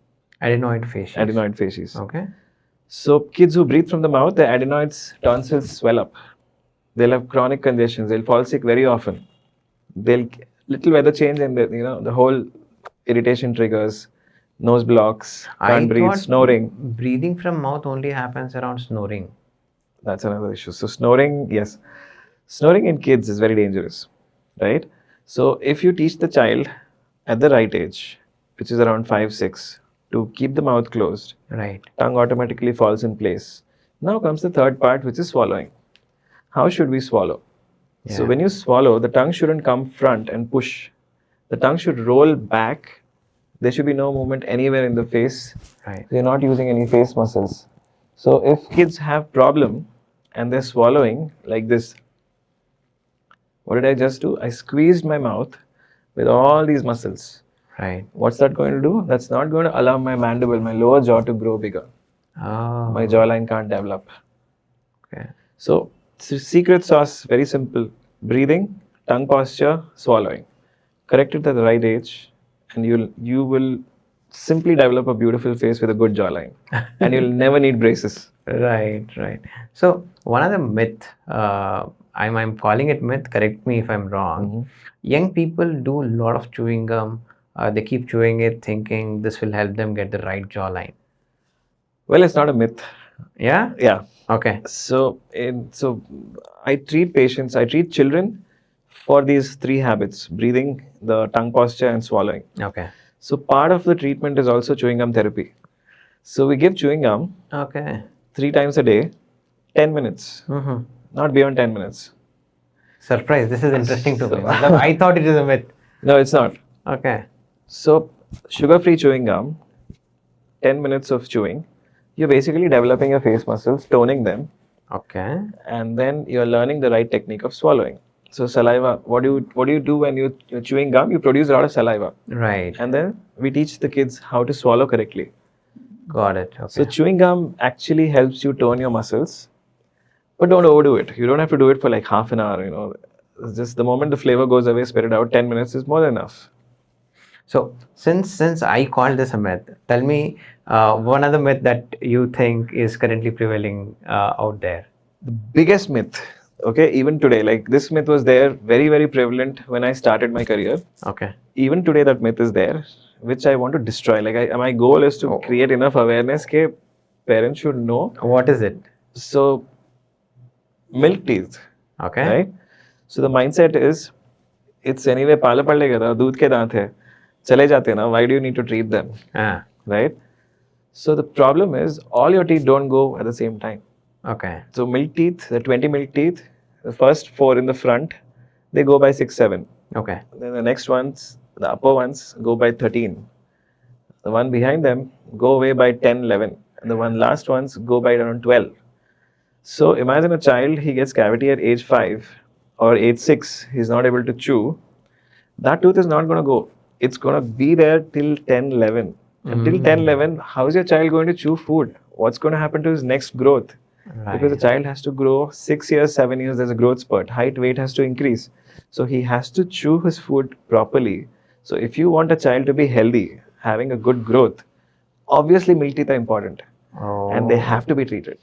Adenoid facies. Adenoid facies. Okay. So kids who breathe from the mouth, their adenoids, tonsils swell up. They'll have chronic congestions. They'll fall sick very often. They'll little weather change and the whole irritation triggers, nose blocks, can't breathe, snoring. Breathing from mouth only happens around snoring. That's another issue. So snoring, yes. Snoring in kids is very dangerous, right? So if you teach the child at the right age, which is around 5, 6, to keep the mouth closed, right, tongue automatically falls in place. Now comes the third part, which is swallowing. How should we swallow? Yeah. So when you swallow, the tongue shouldn't come front and push. The tongue should roll back. There should be no movement anywhere in the face. Right. You're not using any face muscles. So if kids have problem and they're swallowing like this, what did I just do? I squeezed my mouth with all these muscles. Right. What's that going to do? That's not going to allow my mandible, my lower jaw to grow bigger. Oh. My jawline can't develop. Okay. So secret sauce, very simple. Breathing, tongue posture, swallowing. Correct it at the right age and you will simply develop a beautiful face with a good jawline. And you'll never need braces. Right, right. So one other myth, I'm calling it myth, correct me if I'm wrong. Young people do a lot of chewing gum. They keep chewing it thinking this will help them get the right jawline. Well, it's not a myth. Yeah? Yeah. Okay. So I treat children for these 3 habits: breathing, the tongue posture, and swallowing. Okay. So part of the treatment is also chewing gum therapy. So we give chewing gum Okay. 3 times a day, 10 minutes, not beyond 10 minutes. Surprise, this is interesting to me. I thought it is a myth. No, it's not. Okay. So sugar-free chewing gum, 10 minutes of chewing, you're basically developing your face muscles, toning them, Okay. and then you're learning the right technique of swallowing. So saliva, what do you do when you're chewing gum? You produce a lot of saliva. Right. And then we teach the kids how to swallow correctly. Got it. Okay. So chewing gum actually helps you tone your muscles. But don't overdo it. You don't have to do it for like half an hour, It's just the moment the flavor goes away, spit it out. 10 minutes is more than enough. So since I call this a myth, tell me one other myth that you think is currently prevailing out there. The biggest myth, okay, even today, like this myth was there, very, very prevalent when I started my career. Okay. Even today, that myth is there, which I want to destroy. Like, my goal is to create enough awareness that parents should know. What is it? So, milk teeth. Okay. Right? So, the mindset is, it's anyway, pala padlega tha, doodh ke daant hai. Chale jate na, why do you need to treat them? Right? So, the problem is, all your teeth don't go at the same time. Okay. So, milk teeth, the 20 milk teeth, the first 4 in the front, they go by 6, 7. Okay. Then the next ones, the upper ones, go by 13. The one behind them go away by 10, 11. And the one last ones go by around 12. So imagine a child, he gets cavity at age 5 or age 6, he's not able to chew. That tooth is not going to go. It's going to be there till 10, 11. Until 10, 11, how is your child going to chew food? What's going to happen to his next growth? Right. Because the child has to grow 6 years, 7 years, there's a growth spurt. Height, weight has to increase. So he has to chew his food properly. So if you want a child to be healthy, having a good growth, obviously milk teeth are important. And they have to be treated.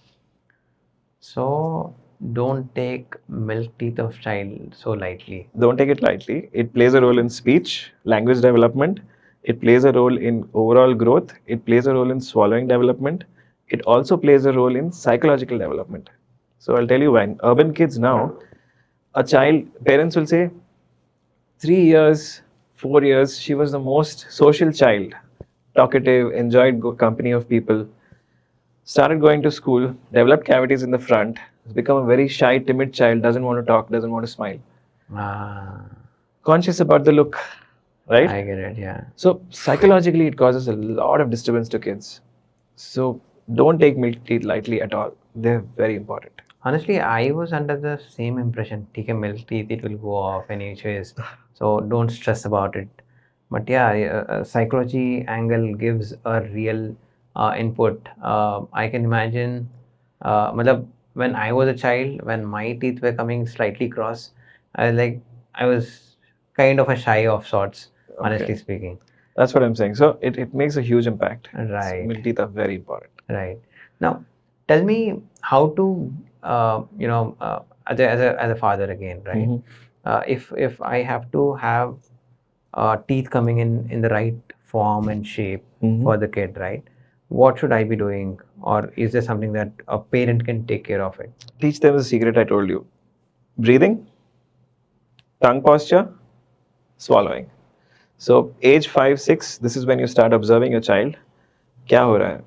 So don't take milk teeth of child so lightly. Don't take it lightly. It plays a role in speech, language development. It plays a role in overall growth. It plays a role in swallowing development. It also plays a role in psychological development. So I'll tell you why. Urban kids now, a child, parents will say, 3 years, 4 years, she was the most social child, talkative, enjoyed company of people, started going to school, developed cavities in the front, has become a very shy, timid child, doesn't want to talk, doesn't want to smile. Conscious about the look, right? I get it, yeah. So psychologically, it causes a lot of disturbance to kids. So don't take milk teeth lightly at all. They're very important. Honestly, I was under the same impression. Take a milk teeth, it will go off any ways. So don't stress about it. But yeah, a psychology angle gives a real input. I can imagine, when I was a child, when my teeth were coming slightly cross, I was kind of a shy of sorts, honestly speaking. That's what I'm saying. So it makes a huge impact. Right. So milk teeth are very important. Right. Now, tell me how to, as a father again, right? If I have to have teeth coming in the right form and shape for the kid, right? What should I be doing? Or is there something that a parent can take care of it? Teach them the secret I told you. Breathing, tongue posture, swallowing. So age 5, 6, this is when you start observing your child. Kya ho raha hai?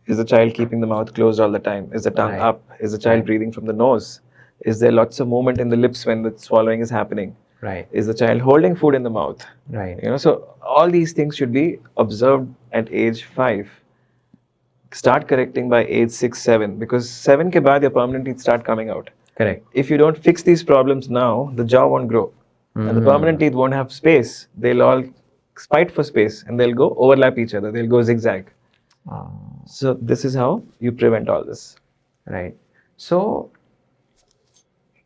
Is the child keeping the mouth closed all the time? Is the tongue up? Is the child breathing from the nose? Is there lots of movement in the lips when the swallowing is happening? Right. Is the child holding food in the mouth? Right. So all these things should be observed at age 5. Start correcting by age 6, 7, because 7 ke baad your permanent teeth start coming out. Correct. If you don't fix these problems now, the jaw won't grow. And the permanent teeth won't have space. They'll all fight for space and they'll go overlap each other. They'll go zigzag. So this is how you prevent all this. Right. So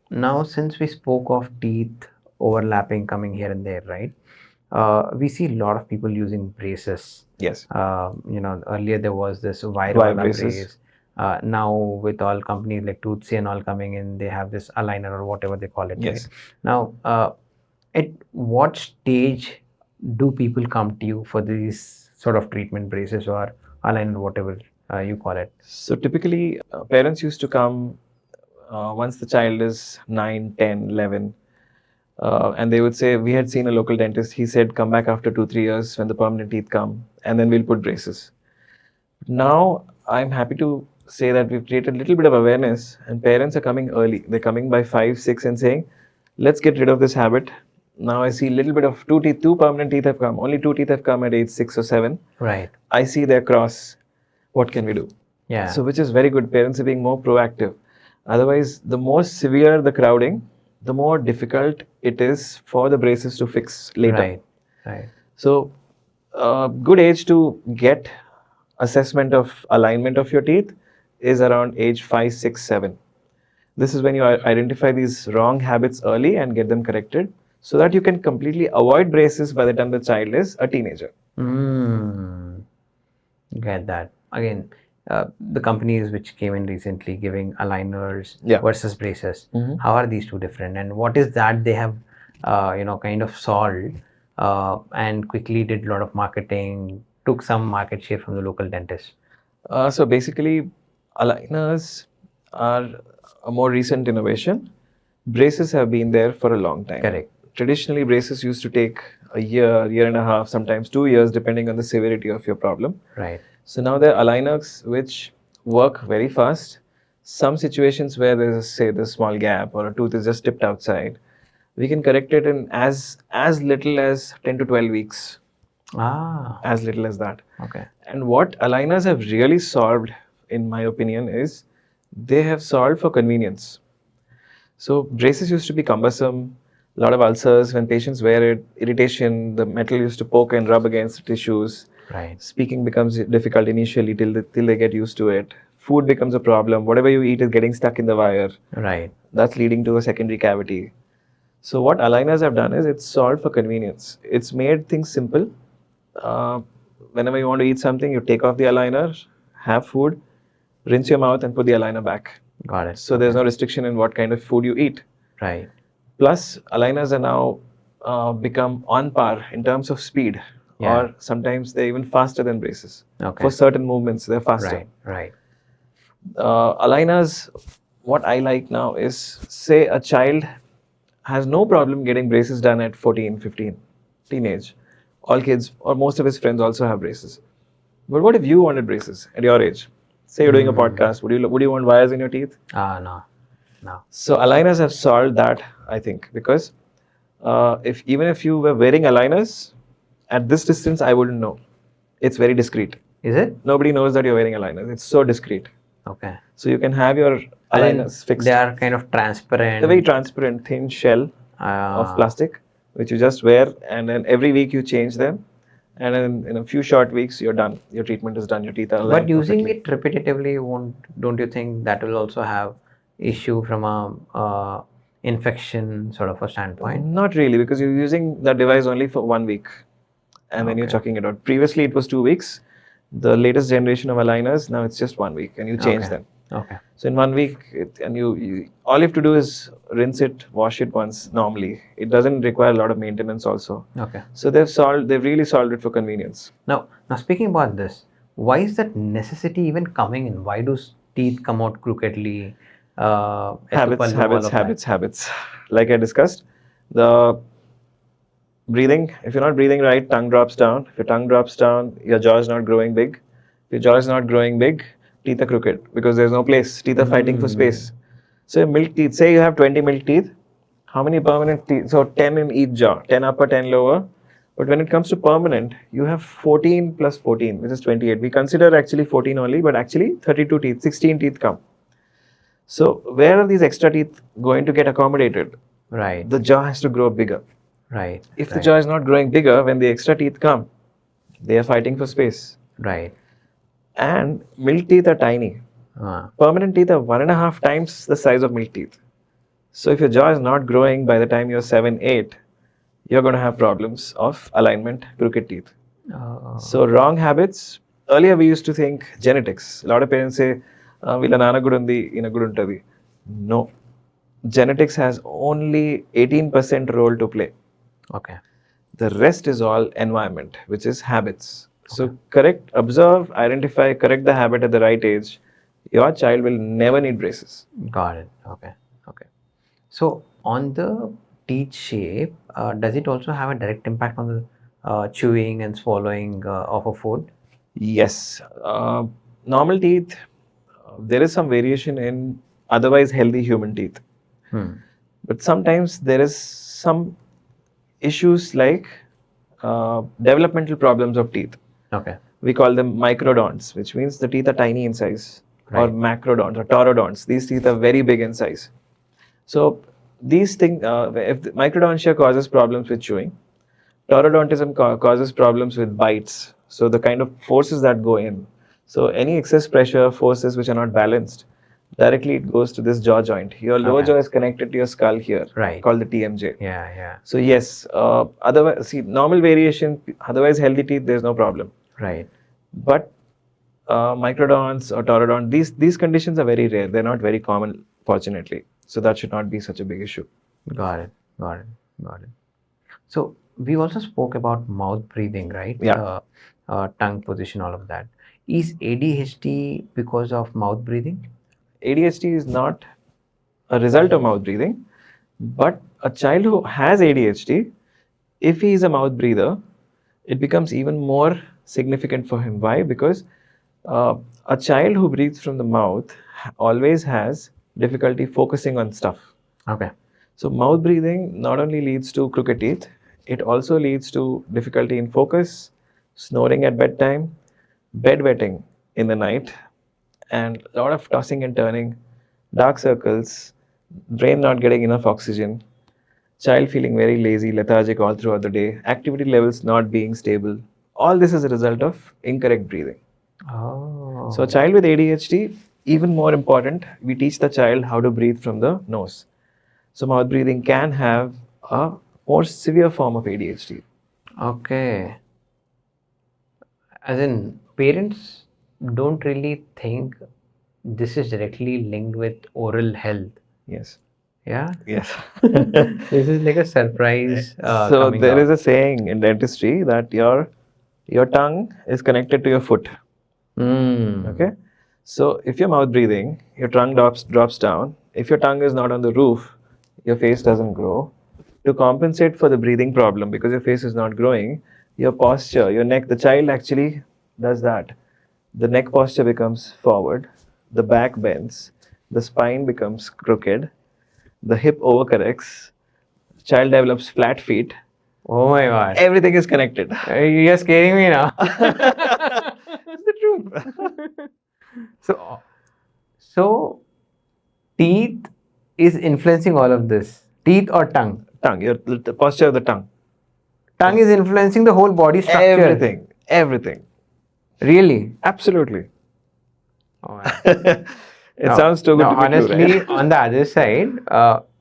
now, since we spoke of teeth overlapping coming here and there, right? We see a lot of people using braces. Yes. Earlier there was this wire brace. Now with all companies like Toothpaste and all coming in, they have this aligner or whatever they call it. Yes. Right? Now, at what stage do people come to you for these sort of treatment braces or aligner, whatever you call it? So typically, parents used to come once the child is 9, 10, 11. And they would say, we had seen a local dentist, he said, come back after 2, 3 years when the permanent teeth come, and then we'll put braces. Now, I'm happy to say that we've created a little bit of awareness, and parents are coming early. They're coming by 5, 6 and saying, let's get rid of this habit. Now I see a little bit of 2 permanent teeth have come. Only 2 teeth have come at age 6 or 7. Right. I see their cross. What can we do? Yeah. So which is very good. Parents are being more proactive. Otherwise, the more severe the crowding, the more difficult it is for the braces to fix later. Right. So, good age to get assessment of alignment of your teeth is around age 5, 6, 7. This is when you identify these wrong habits early and get them corrected so that you can completely avoid braces by the time the child is a teenager. Get that. Again, the companies which came in recently giving aligners Yeah. versus braces, Mhm. how are these two different? And what is that they have, kind of solved and quickly did a lot of marketing, took some market share from the local dentist? So basically, aligners are a more recent innovation. Braces have been there for a long time. Correct. Traditionally, braces used to take a year, year and a half, sometimes 2 years, depending on the severity of your problem. Right. So now there are aligners which work very fast. Some situations where there's, say, the small gap or a tooth is just tipped outside, we can correct it in as little as 10 to 12 weeks. As little as that. Okay. And what aligners have really solved, in my opinion, is they have solved for convenience. So braces used to be cumbersome, a lot of ulcers when patients wear it, irritation, the metal used to poke and rub against the tissues. Right. Speaking becomes difficult initially till they get used to it. Food becomes a problem. Whatever you eat is getting stuck in the wire. Right. That's leading to a secondary cavity. So what aligners have done is it's solved for convenience. It's made things simple. Whenever you want to eat something, you take off the aligner, have food, rinse your mouth and put the aligner back. Got it. So there's no restriction in what kind of food you eat. Right. Plus, aligners are now become on par in terms of speed, Yeah. or sometimes they're even faster than braces. Okay. For certain movements, they're faster. Right. Aligners, what I like now is, say a child has no problem getting braces done at 14, 15, teenage. All kids or most of his friends also have braces. But what if you wanted braces at your age? Say you're doing a podcast, would you want wires in your teeth? No. So aligners have solved that, I think, because even if you were wearing aligners, at this distance, I wouldn't know. It's very discreet. Is it? Nobody knows that you're wearing aligners. It's so discreet. Okay. So you can have your aligners fixed. They are kind of transparent. A very transparent, thin shell of plastic, which you just wear, and then every week you change them. And then in a few short weeks, you're done. Your treatment is done. Your teeth are aligned. But using perfectly. it repetitively, don't you think that will also have issue from a infection sort of a standpoint? Not really, because you're using that device only for 1 week, and then you're Okay. chucking it out. Previously, it was 2 weeks. The latest generation of aligners, now it's just 1 week, and you change Okay. them. Okay. So in 1 week, you all you have to do is rinse it, wash it once normally. It doesn't require a lot of maintenance also. Okay. So they've really solved it for convenience. Now speaking about this, why is that necessity even coming in? Why do teeth come out crookedly? Habits. Like I discussed, the breathing, if you're not breathing right, tongue drops down. If your tongue drops down, your jaw is not growing big. If your jaw is not growing big, teeth are crooked because there's no place. Teeth are fighting for space. So milk teeth, say you have 20 milk teeth, how many permanent teeth? So 10 in each jaw, 10 upper, 10 lower. But when it comes to permanent, you have 14 plus 14, which is 28. We consider actually 14 only, but actually 32 teeth, 16 teeth come. So where are these extra teeth going to get accommodated? Right. The jaw has to grow bigger. Right. If the jaw is not growing bigger, when the extra teeth come, they are fighting for space. Right. And milk teeth are tiny. Permanent teeth are 1.5 times the size of milk teeth. So if your jaw is not growing by the time you're 7, 8, you're going to have problems of alignment, crooked teeth. So wrong habits. Earlier we used to think genetics. A lot of parents say, "Villa nana good undi, ina good untadi." No. Genetics has only 18% role to play. Okay. The rest is all environment, which is habits. So correct, observe, identify, correct the habit at the right age. Your child will never need braces. Got it. Okay. So on the teeth shape, does it also have a direct impact on the chewing and swallowing of a food? Yes. Normal teeth, there is some variation in otherwise healthy human teeth. But sometimes there is some issues like developmental problems of teeth. Okay. We call them microdonts, which means the teeth are tiny in size, or macrodonts or taurodonts. These teeth are very big in size. So these things, if the microdontia causes problems with chewing, taurodontism causes problems with bites. So the kind of forces that go in. So any excess pressure, forces which are not balanced, directly it goes to this jaw joint. Your lower Okay. jaw is connected to your skull here, Right. called the TMJ. Yeah. So yes, otherwise, see, normal variation, otherwise healthy teeth, there's no problem. Right. But microdonts or taurodont, these conditions are very rare. They're not very common, fortunately. So that should not be such a big issue. Got it. So we also spoke about mouth breathing, right? Yeah. Tongue position, all of that. Is ADHD because of mouth breathing? ADHD is not a result of mouth breathing, but a child who has ADHD, if he is a mouth breather, it becomes even more significant for him. Why? Because a child who breathes from the mouth always has difficulty focusing on stuff. Okay. So mouth breathing not only leads to crooked teeth, it also leads to difficulty in focus, snoring at bedtime, bedwetting in the night, and a lot of tossing and turning, dark circles, brain not getting enough oxygen, child feeling very lazy, lethargic all throughout the day, activity levels not being stable. All this is a result of incorrect breathing. Oh. So a child with ADHD, even more important, we teach the child how to breathe from the nose. So mouth breathing can have a more severe form of ADHD. Okay. As in, parents don't really think this is directly linked with oral health. Yes. Yeah. Yes. This is like a surprise. So there is a saying in dentistry that your tongue is connected to your foot. Okay. So if you're mouth breathing, your tongue drops down. If your tongue is not on the roof, your face doesn't grow. To compensate for the breathing problem, because your face is not growing, your posture, your neck, the child actually does that. The neck posture becomes forward, the back bends, the spine becomes crooked, the hip overcorrects, child develops flat feet. Oh my God. Everything is connected. You're scaring me now. It's the truth. So teeth is influencing all of this. Teeth or tongue? Tongue, the posture of the tongue. Tongue is influencing the whole body structure. Everything. Really? Absolutely. Oh, It sounds too good to be honestly, true, right? on the other side,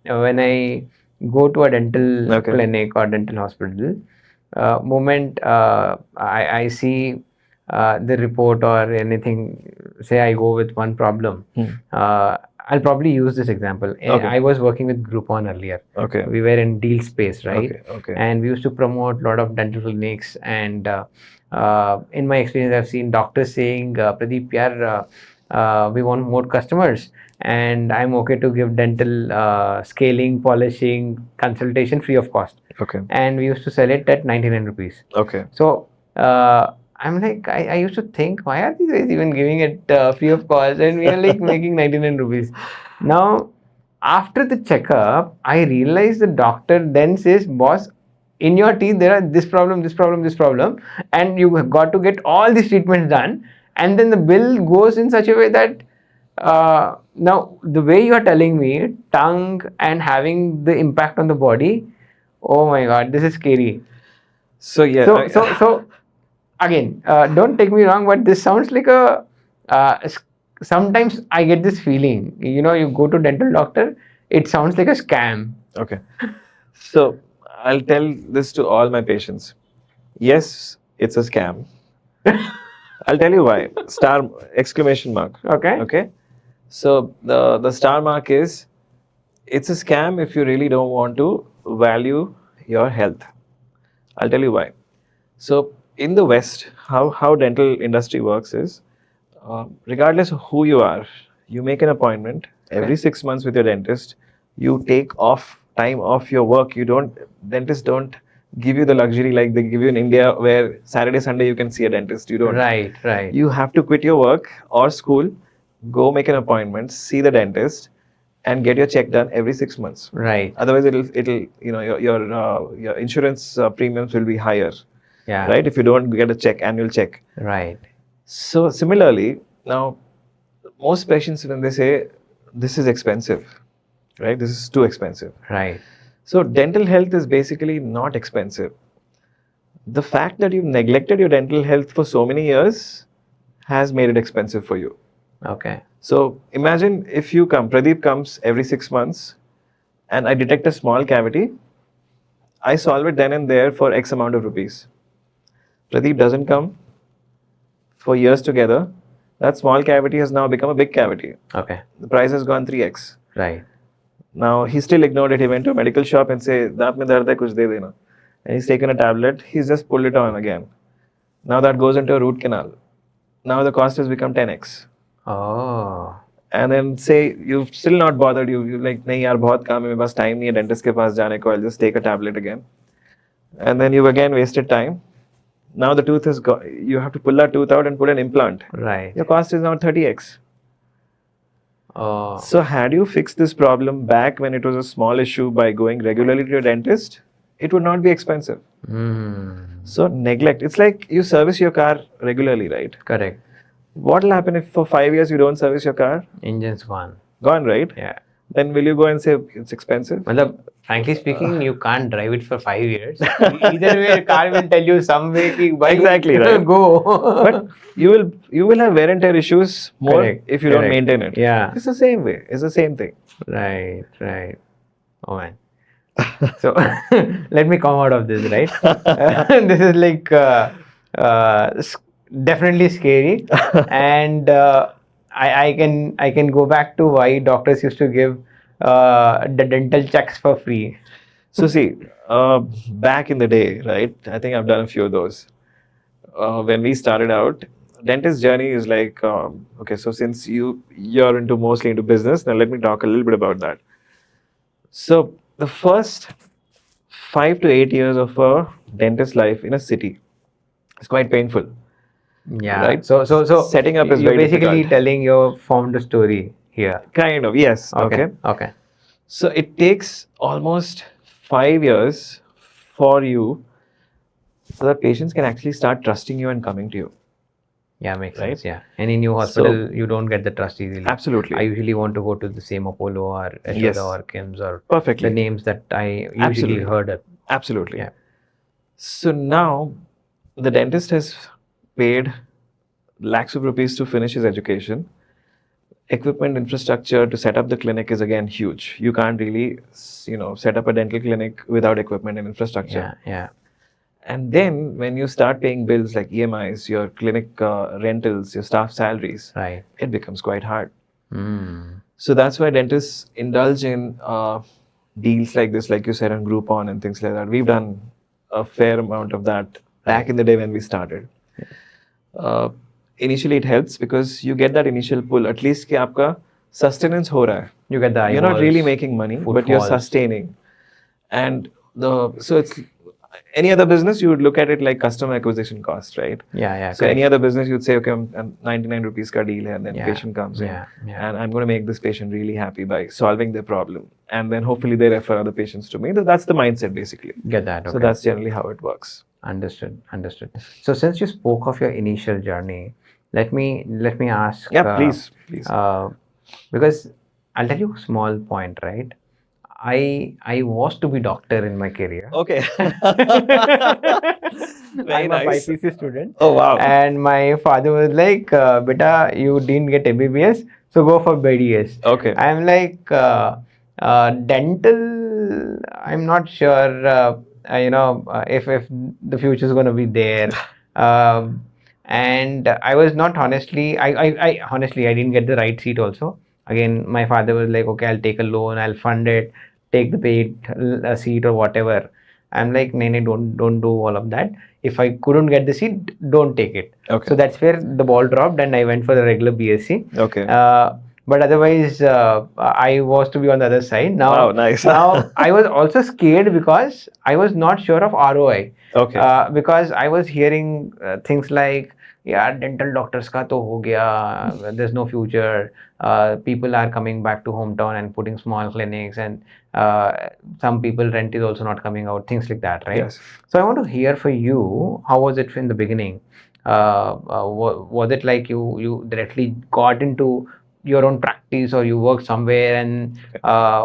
when I go to a dental Okay. clinic or dental hospital, moment I see the report or anything, say I go with one problem, I'll probably use this example. Okay. I was working with Groupon earlier. Okay. We were in deal space, right? Okay. And we used to promote a lot of dental clinics. And in my experience, I've seen doctors saying, Pradeep, we want more customers, and I'm okay to give dental scaling, polishing, consultation free of cost. Okay. And we used to sell it at 99 rupees. Okay. So I'm like, I used to think, why are these guys even giving it free of cost? And we are like making 99 rupees. Now, after the checkup, I realized the doctor then says, boss, in your teeth, there are this problem, and you have got to get all these treatments done. And then the bill goes in such a way that now the way you are telling me, tongue and having the impact on the body, oh my God, this is scary. So yeah. So again, don't take me wrong, but this sounds like a. Sometimes I get this feeling. You know, you go to dental doctor, it sounds like a scam. Okay. So I'll tell this to all my patients. Yes, it's a scam. I'll tell you why. Star exclamation mark. Okay. Okay. So the star mark is, it's a scam if you really don't want to value your health. I'll tell you why. So in the West, how dental industry works is, regardless of who you are, you make an appointment every 6 months with your dentist. You take time off your work. Dentists don't give you the luxury like they give you in India, where Saturday, Sunday you can see a dentist. You don't. Right. You have to quit your work or school, go make an appointment, see the dentist, and get your check done every 6 months. Right. Otherwise, it'll your insurance premiums will be higher. Yeah. Right. If you don't get a annual check. Right. So similarly, now most patients, when they say this is expensive, right? This is too expensive. Right. So dental health is basically not expensive. The fact that you've neglected your dental health for so many years has made it expensive for you. Okay. So imagine if you come, Pradeep comes every 6 months, and I detect a small cavity. I solve it then and there for X amount of rupees. Pradeep doesn't come for years together. That small cavity has now become a big cavity. Okay. The price has gone 3x. Right. Now he still ignored it. He went to a medical shop and say, "Daant mein dard hai, kuch de dena." And he's taken a tablet. He's just pulled it on again. Now that goes into a root canal. Now the cost has become 10x. Oh. And then say you've still not bothered. You like, nahi yaar, bahut kaam hai, mere paas time nahi hai dentist ke paas jaane ko. I'll just take a tablet again. And then you've again wasted time. Now the tooth is gone. You have to pull that tooth out and put an implant. Right. Your cost is now 30x. Oh. So had you fixed this problem back when it was a small issue by going regularly to your dentist, it would not be expensive. So neglect. It's like you service your car regularly, right? Correct. What will happen if for 5 years you don't service your car? Engine's gone. Gone, right? Yeah. Then will you go and say it's expensive? Matlab, frankly speaking, you can't drive it for 5 years. Either way, car will tell you some way ki, bhai, Exactly, right? go. But you will have wear and tear issues more Correct, if you don't correct. maintain it. Yeah. It's the same way. It's the same thing. Right, right. Oh man. So let me come out of this, right? This is like definitely scary, and I can go back to why doctors used to give the dental checks for free. So see, back in the day, right? I think I've done a few of those. When we started out, dentist journey is like, okay, so since you're mostly into business, now let me talk a little bit about that. So the first 5 to 8 years of a dentist life in a city is quite painful. Yeah. Right. So Setting up is you're very basically difficult. telling your formed story here. Kind of, yes. Okay. Okay. So it takes almost 5 years for you so that patients can actually start trusting you and coming to you. Yeah, makes Right? sense. Yeah. And in your hospital, you don't get the trust easily. Absolutely. I usually want to go to the same Apollo or Yashoda Yes. or Kim's or Perfectly. the names that I usually Absolutely. heard of. Absolutely. Yeah. So now the dentist has paid lakhs of rupees to finish his education. Equipment infrastructure to set up the clinic is again huge. You can't really, set up a dental clinic without equipment and infrastructure. Yeah. And then when you start paying bills like EMIs, your clinic rentals, your staff salaries, Right. it becomes quite hard. Mm. So that's why dentists indulge in deals like this, like you said, on Groupon and things like that. We've done a fair amount of that back in the day when we started. Initially, it helps because you get that initial pull. At least कि आपका sustenance हो रहा है. You get the You're not eyeballs, really making money, but you're footfalls. sustaining. And so it's any other business, you would look at it like customer acquisition cost, right? Yeah. So any other business, you'd say, okay, I'm 99 rupees ka deal hai, and then Yeah, patient comes in, yeah. and I'm going to make this patient really happy by solving their problem, and then hopefully they refer other patients to me. That's the mindset basically. Get that. Okay. So that's generally how it works. Understood. So since you spoke of your initial journey, let me ask. Yeah, please. Because I'll tell you a small point, right? I was to be doctor in my career. Okay. Very I'm nice. a BPC student. Oh wow. And my father was like, "Beta, you didn't get MBBS, so go for BDS." Okay. I'm like, dental. I'm not sure. If the future is going to be there. And I was not honestly. I honestly I didn't get the right seat also. Again, my father was like, "Okay, I'll take a loan. I'll fund it. Take the paid seat or whatever." I'm like, "Nee, don't do all of that. If I couldn't get the seat, don't take it." Okay. So that's where the ball dropped, and I went for the regular BSc. Okay. But otherwise, I was to be on the other side. Now, Wow, nice. now I was also scared because I was not sure of ROI. Okay. Because I was hearing things like, yeah, dental doctors ka to ho gaya, there's no future. People are coming back to hometown and putting small clinics, and some people rent is also not coming out, things like that, right? Yes. So I want to hear for you, how was it in the beginning? Was it like you directly got into your own practice, or you worked somewhere and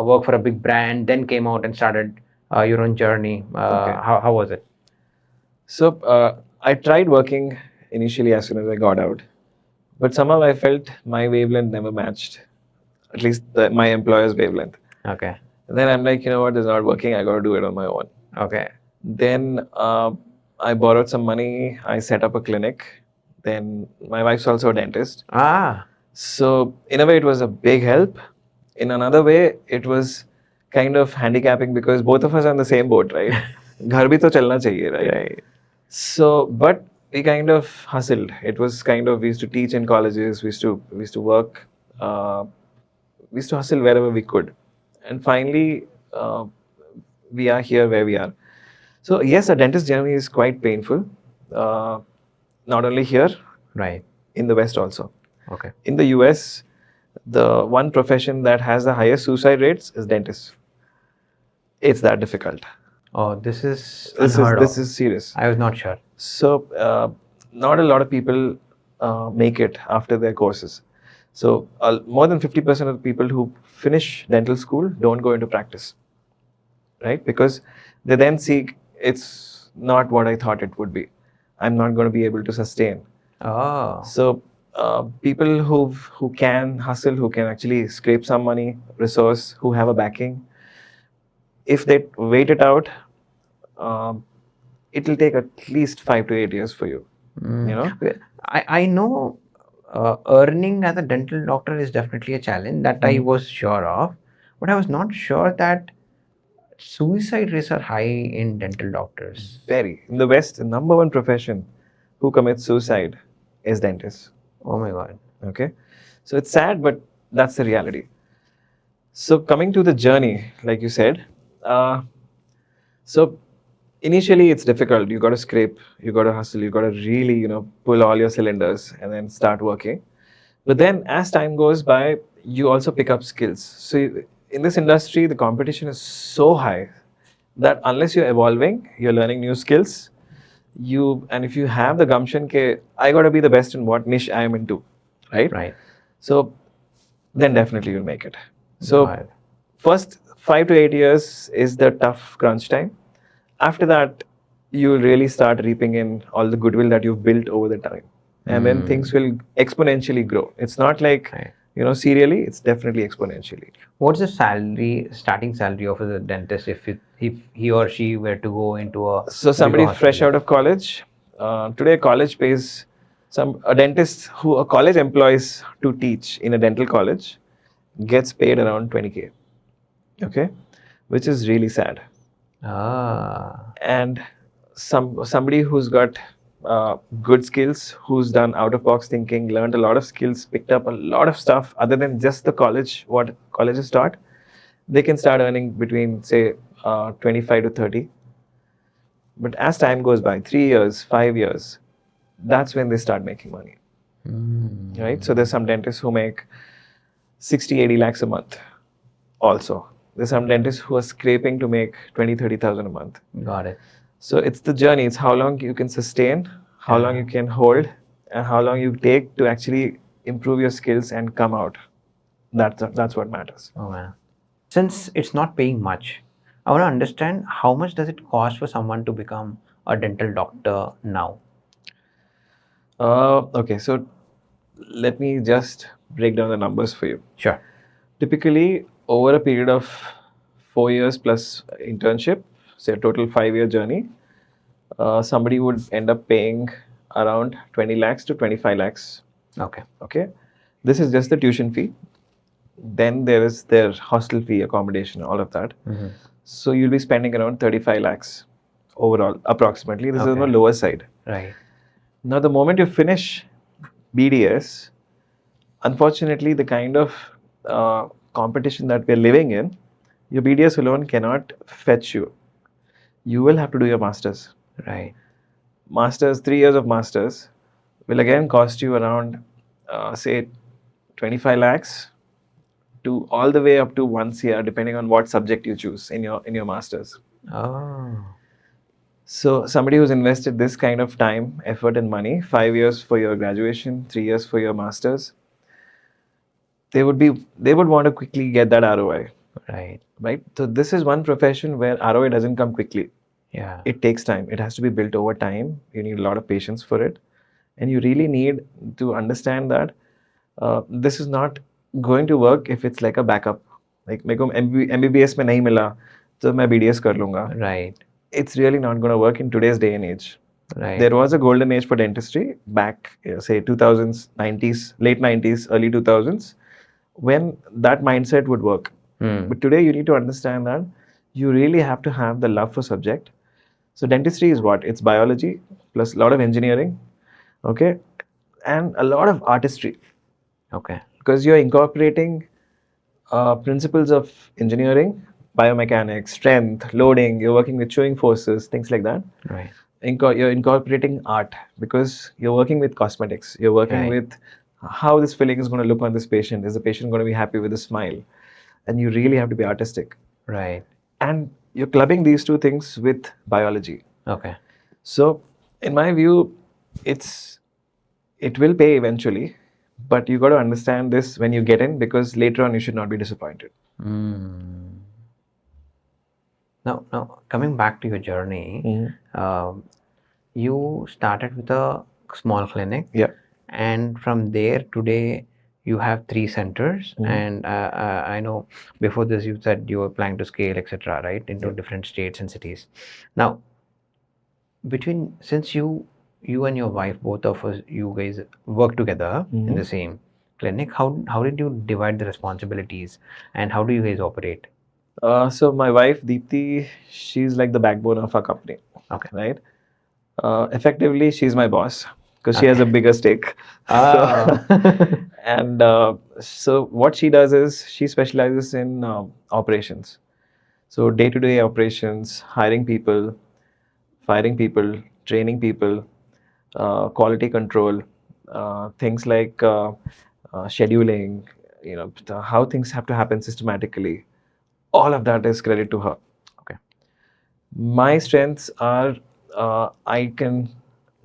worked for a big brand, then came out and started your own journey? How was it? So I tried working initially as soon as I got out, But somehow I felt my wavelength never matched, at least my employer's wavelength. Okay. And then I'm like, you know what, this is not working. I got to do it on my own. Okay. Then I borrowed some money. I set up a clinic. Then my wife's also a dentist. Ah. So in a way, it was a big help. In another way, it was kind of handicapping because both of us are on the same boat, right? घर भी तो चलना चाहिए, right? Right. So, but we kind of hustled. It was kind of, we used to teach in colleges. We used to work. We used to hustle wherever we could, and finally, we are here where we are. So yes, a dentist journey is quite painful. Not only here, Right. in the West also. Okay. In the US, the one profession that has the highest suicide rates is dentists. It's that difficult. Oh, this is unheard This of. is serious. I was not sure. So not a lot of people make it after their courses. So more than 50% of the people who finish dental school don't go into practice, right? Because they then see it's not what I thought it would be. I'm not going to be able to sustain. Oh. So people who can hustle, who can actually scrape some money, resource, who have a backing, if they wait it out, it will take at least 5 to 8 years for you. You know? I know earning as a dental doctor is definitely a challenge that I was sure of, but I was not sure that suicide rates are high in dental doctors. Very. In the West, the number one profession who commits suicide is dentists. Oh my God. Okay? So it's sad, but that's the reality. So coming to the journey, like you said, so initially it's difficult. You got to scrape, you got to hustle, you got to really, pull all your cylinders and then start working. But then as time goes by, you also pick up skills. So in this industry, the competition is so high that unless you're evolving, you're learning new skills, and if you have the gumption, I got to be the best in what niche I am into, right? Right. So then definitely you'll make it. So Got it. first 5 to 8 years is the tough crunch time. After that, you will really start reaping in all the goodwill that you've built over the time. And then things will exponentially grow. It's not like, Right. serially, it's definitely exponentially. What's the starting salary of a dentist if he or she were to go into a So somebody bigger fresh hospital? out of college, today college pays a dentist who a college employs to teach in a dental college gets paid around 20K. Okay, which is really sad. Ah. And somebody who's got good skills, who's done out of box thinking, learned a lot of skills, picked up a lot of stuff other than just the college, what colleges taught, they can start earning between say 25 to 30. But as time goes by, 3 years, 5 years, that's when they start making money, right? So there's some dentists who make 60, 80 lakhs a month also. There's some dentists who are scraping to make 20, 30,000 a month. Got it. So it's the journey. It's how long you can sustain, how long you can hold, and how long you take to actually improve your skills and come out. That's what matters. Oh man. Since it's not paying much, I want to understand how much does it cost for someone to become a dental doctor now? Okay, so let me just break down the numbers for you. Sure. Typically, over a period of 4 years plus internship, say a total 5-year journey, somebody would end up paying around 20 lakhs to 25 lakhs. Okay. Okay, this is just the tuition fee. Then there is their hostel fee, accommodation, all of that. So you'll be spending around 35 lakhs overall, approximately. This is on the lower side. Right. Now, the moment you finish BDS, unfortunately, the kind of competition that we're living in, your BDS alone cannot fetch you. You will have to do your masters. Right. Masters, 3 years of masters will again cost you around, say, 25 lakhs to all the way up to 1 CR, depending on what subject you choose in your masters. Oh. So somebody who's invested this kind of time, effort, and money, 5 years for your graduation, 3 years for your masters, they would want to quickly get that ROI. Right. Right? So this is one profession where ROI doesn't come quickly. Yeah. It takes time. It has to be built over time. You need a lot of patience for it. And you really need to understand that this is not going to work if it's like a backup. Like मेरे को MBBS में नहीं मिला तो मैं BDS कर लूँगा. Right. It's really not going to work in today's day and age. Right. There was a golden age for dentistry back, say 2000s, 90s, late 90s, early 2000s, when that mindset would work. But today you need to understand that you really have to have the love for subject. So dentistry is what? It's biology plus a lot of engineering, okay, and a lot of artistry. Okay. Because you're incorporating principles of engineering, biomechanics, strength, loading, you're working with chewing forces, things like that. Right. You're incorporating art because you're working with cosmetics. You're working Right. with how this filling is going to look on this patient. Is the patient going to be happy with a smile? And you really have to be artistic. Right. And you're clubbing these two things with biology. Okay. So, in my view, it will pay eventually, but you got to understand this when you get in because later on you should not be disappointed. Now, coming back to your journey, you started with a small clinic. Yeah. And from there, today, you have 3 centers. And I know before this, you said you were planning to scale, etc., right, into different states and cities. Now, since you and your wife, both of us, you guys work together in the same clinic, how did you divide the responsibilities and how do you guys operate? So my wife Deepthi, she's like the backbone of our company. Okay. Right. Effectively, she's my boss because she has a bigger stake. And so what she does is she specializes in operations. So day-to-day operations, hiring people, firing people, training people, quality control, things like scheduling, how things have to happen systematically. All of that is credit to her. Okay. My strengths are I can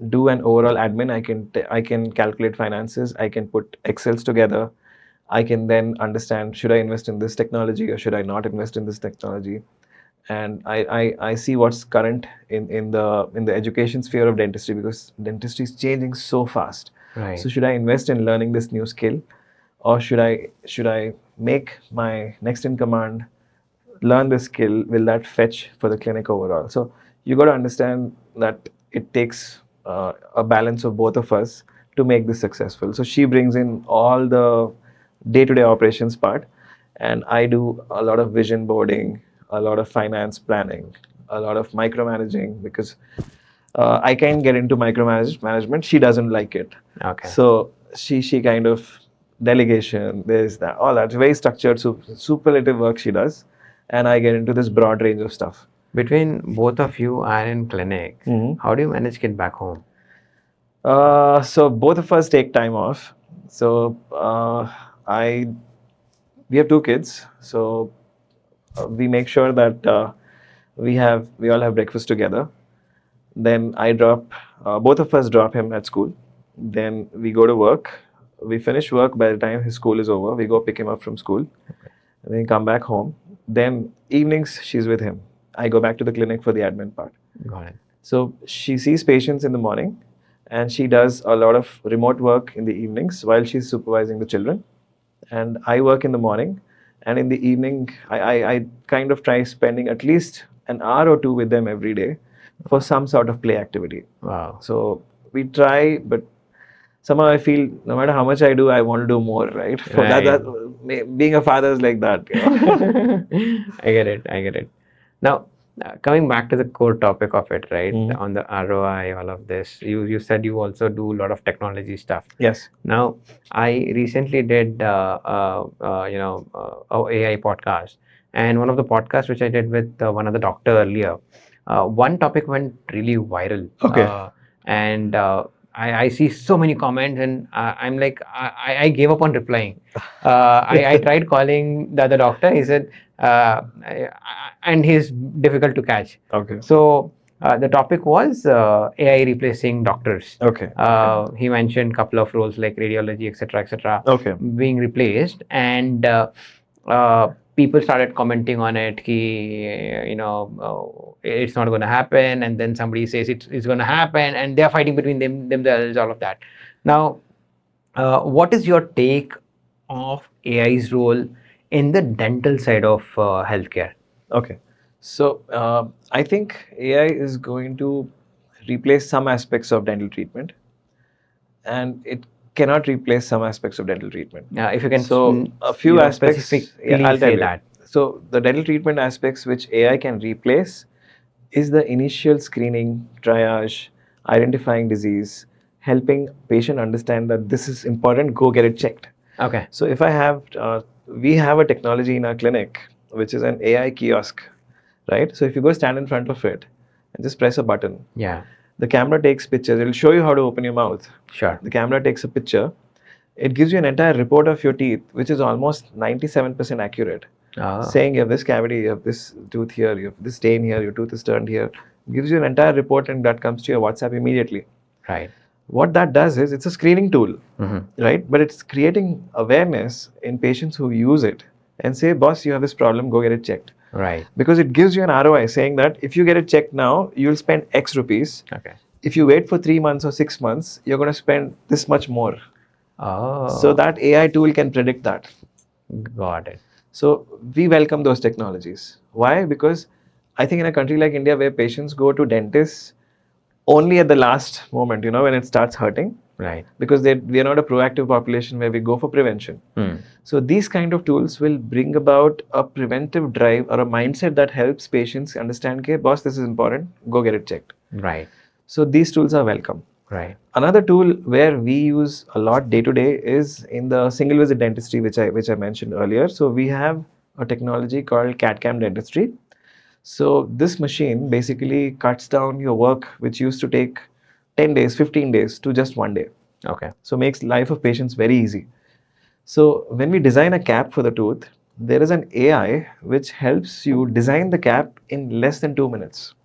do an overall admin. I can calculate finances. I can put Excels together. I can then understand should I invest in this technology or should I not invest in this technology. And I see what's current in the education sphere of dentistry because dentistry is changing so fast. Right. So should I invest in learning this new skill, or should I make my next in command learn this skill? Will that fetch for the clinic overall? So you got to understand that it takes a balance of both of us to make this successful. So she brings in all the day-to-day operations part, and I do a lot of vision boarding, a lot of finance planning, a lot of micromanaging because I can get into micromanagement. She doesn't like it. Okay. So she kind of delegation, there's that, all that. It's very structured, superlative work she does, and I get into this broad range of stuff. Between both of you are in clinic, how do you manage get back home? So both of us take time off. So we have 2 kids. So we make sure that we all have breakfast together. Then I both of us drop him at school. Then we go to work. We finish work by the time his school is over. We go pick him up from school. And then come back home. Then evenings she's with him. I go back to the clinic for the admin part. Got it. So she sees patients in the morning and she does a lot of remote work in the evenings while she's supervising the children. And I work in the morning, and in the evening I kind of try spending at least an hour or 2 with them every day for some sort of play activity. Wow. So we try, but somehow I feel no matter how much I do, I want to do more, right? Being a father is like that. I get it. Now, coming back to the core topic of it, right? On the ROI, all of this, you said you also do a lot of technology stuff. Yes. Now, I recently did a AI podcast, and one of the podcasts which I did with one other doctor earlier, one topic went really viral. Okay. And I see so many comments, and I'm like, I gave up on replying. I tried calling the other doctor. He said, and he's difficult to catch. Okay. So the topic was AI replacing doctors. Okay. He mentioned a couple of roles like radiology, etc., Okay. being replaced, and people started commenting on it, it's not going to happen, and then somebody says it's going to happen, and they're fighting between themselves, all of that. Now, what is your take of AI's role in the dental side of healthcare? Okay. So I think AI is going to replace some aspects of dental treatment, and it cannot replace some aspects of dental treatment. If you can, So a few aspects, specifically I'll tell say you. that. So the dental treatment aspects which AI can replace is the initial screening, triage, identifying disease, helping patient understand that this is important, go get it checked. Okay. So if I have, we have a technology in our clinic which is an AI kiosk, right? So if you go stand in front of it and just press a button, Yeah. the camera takes pictures. It'll show you how to open your mouth. Sure. The camera takes a picture. It gives you an entire report of your teeth, which is almost 97% accurate. Saying you have this cavity, you have this tooth here, you have this stain here, your tooth is turned here. It gives you an entire report, and that comes to your WhatsApp immediately. Right. What that does is it's a screening tool, Mm-hmm. right? But it's creating awareness in patients who use it and say, boss, you have this problem, go get it checked. Right. Because it gives you an ROI saying that if you get it checked now, you'll spend X rupees. Okay. If you wait for 3 months or 6 months, you're going to spend this much more. Oh. So that AI tool can predict that. Got it. So we welcome those technologies. Why? Because I think in a country like India where patients go to dentists only at the last moment, when it starts hurting, Right. because we are not a proactive population where we go for prevention. So these kind of tools will bring about a preventive drive or a mindset that helps patients understand, okay, boss, this is important, go get it checked. Right. So these tools are welcome. Right. Another tool where we use a lot day to day is in the single visit dentistry, which I mentioned earlier. So we have a technology called CAD/CAM dentistry. So this machine basically cuts down your work, which used to take 10 days, 15 days to just 1 day. Okay. So makes life of patients very easy. So when we design a cap for the tooth, there is an AI which helps you design the cap in less than 2 minutes.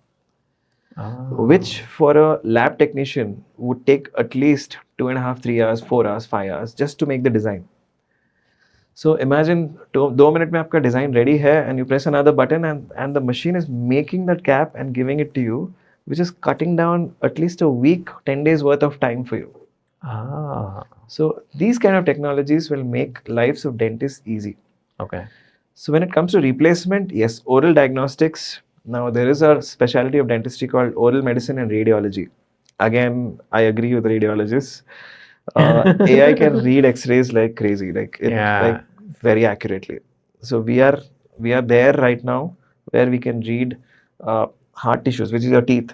Which for a lab technician would take at least 2.5, 3 hours, 4 hours, 5 hours just to make the design. So imagine 2 minutes में आपका design ready है and you press another button and the machine is making that cap and giving it to you, which is cutting down at least a week, 10 days worth of time for you. So these kind of technologies will make lives of dentists easy. Okay. So when it comes to replacement, yes, oral diagnostics. Now there is a specialty of dentistry called oral medicine and radiology. Again, I agree with radiologists. AI can read X-rays like crazy, like very accurately. So we are there right now where we can read hard tissues, which is your teeth,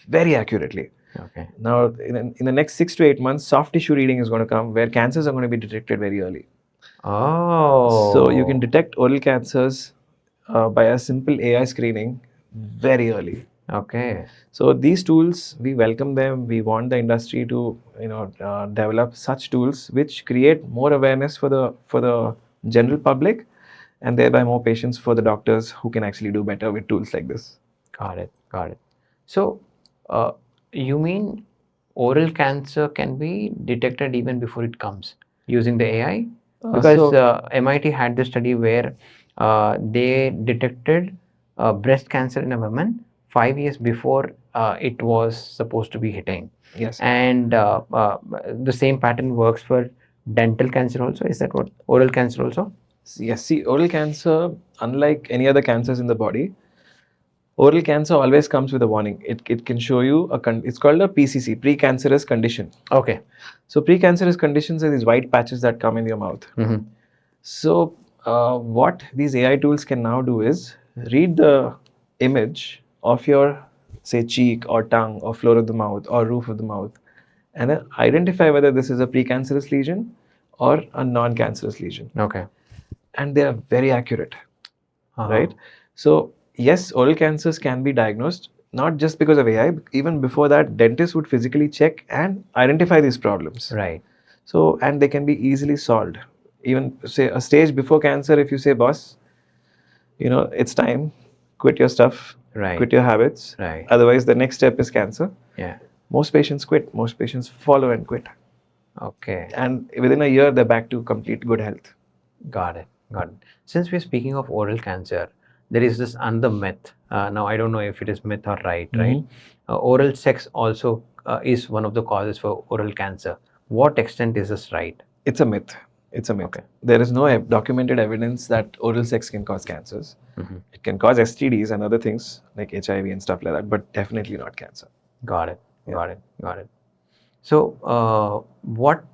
very accurately. Okay. Now in the next 6 to 8 months, soft tissue reading is going to come where cancers are going to be detected very early. Oh. So you can detect oral cancers by a simple AI screening very early. Okay. So these tools, we welcome them. We want the industry to, develop such tools which create more awareness for the general public, and thereby more patients for the doctors who can actually do better with tools like this. Got it. Got it. So, you mean oral cancer can be detected even before it comes using the AI? Because MIT had this study where they detected breast cancer in a woman 5 years before it was supposed to be hitting. Yes. And the same pattern works for dental cancer also. Is that what? Oral cancer also? Yes. See, oral cancer, unlike any other cancers in the body, oral cancer always comes with a warning. It can show you it's called a PCC, precancerous condition. Okay. So precancerous conditions are these white patches that come in your mouth. Mm-hmm. So what these AI tools can now do is read the image of your, say, cheek or tongue or floor of the mouth or roof of the mouth, and then identify whether this is a precancerous lesion or a non-cancerous lesion. Okay. And they are very accurate, right? So yes, oral cancers can be diagnosed not just because of AI. Even before that, dentists would physically check and identify these problems. Right. So, and they can be easily solved. Even say a stage before cancer, if you say, boss, it's time, quit your stuff, Right. quit your habits. Right. Otherwise, the next step is cancer. Yeah. Most patients quit. Most patients follow and quit. Okay. And within a year, they're back to complete good health. Got it. Got it. Since we're speaking of oral cancer, there is this another myth. Now, I don't know if it is myth or right, right? Oral sex also is one of the causes for oral cancer. What extent is this right? It's a myth. It's a myth. Okay. There is no documented evidence that oral sex can cause cancers. Mhm. It can cause STDs and other things like HIV and stuff like that, but definitely not cancer. Got it. Yeah. Got it. Got it. So, what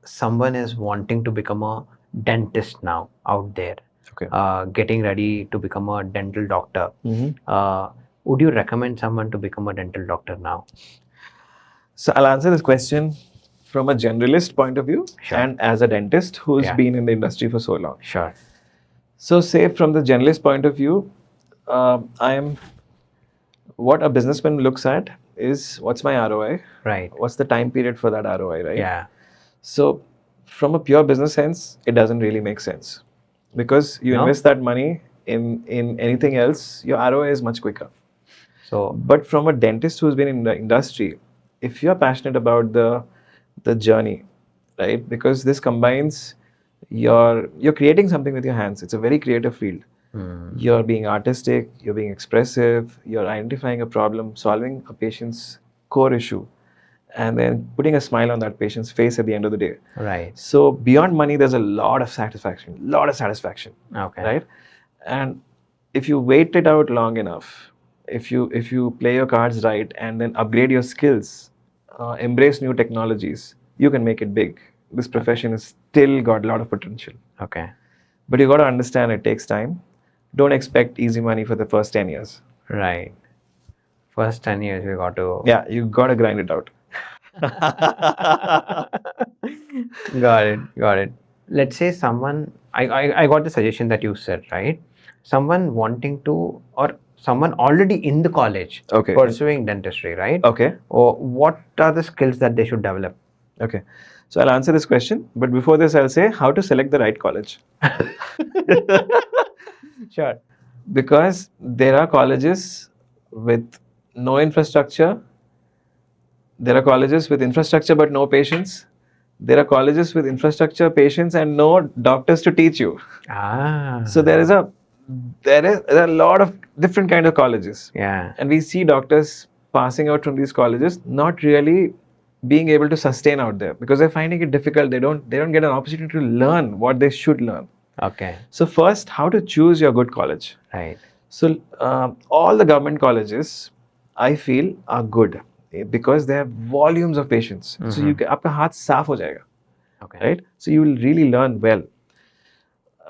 someone is wanting to become a dentist now out there, Okay. getting ready to become a dental doctor, would you recommend someone to become a dental doctor now? So I'll answer this question from a generalist point of view Sure. and as a dentist who's Yeah. been in the industry for so long. Sure. So, say from the generalist point of view, what a businessman looks at is what's my ROI, Right. what's the time period for that ROI, right? Yeah. So, from a pure business sense, it doesn't really make sense because you No? invest that money in anything else, your ROI is much quicker. So, But from a dentist who's been in the industry, if you're passionate about the journey, right? Because this combines you're creating something with your hands. It's a very creative field. You're being artistic, you're being expressive, you're identifying a problem, solving a patient's core issue, and then putting a smile on that patient's face at the end of the day. right. So beyond money, there's a lot of satisfaction, Okay. right? And if you wait it out long enough, if you play your cards right and then upgrade your skills, embrace new technologies, you can make it big. This profession has still got a lot of potential. Okay. But you got to understand it takes time. Don't expect easy money for the first 10 years. Right. First 10 years, we got to. Yeah, you got to grind it out. Got it. Got it. Let's say someone, I got the suggestion that you said, right? Someone wanting to, or someone already in the college Okay. pursuing dentistry, right? Okay. Or what are the skills that they should develop? Okay. So I'll answer this question. But before this, I'll say how to select the right college. Sure. Because there are colleges with no infrastructure. There are colleges with infrastructure but no patients. There are colleges with infrastructure, patients, and no doctors to teach you. Ah. So there are a lot of different kind of colleges, Yeah. and we see doctors passing out from these colleges not really being able to sustain out there because they're finding it difficult. They don't get an opportunity to learn what they should learn. Okay. So first, how to choose your good college. Right. So all the government colleges, I feel, are good because they have volumes of patients. So you आपका हाथ साफ हो जाएगा, Okay. right? So you will really learn well.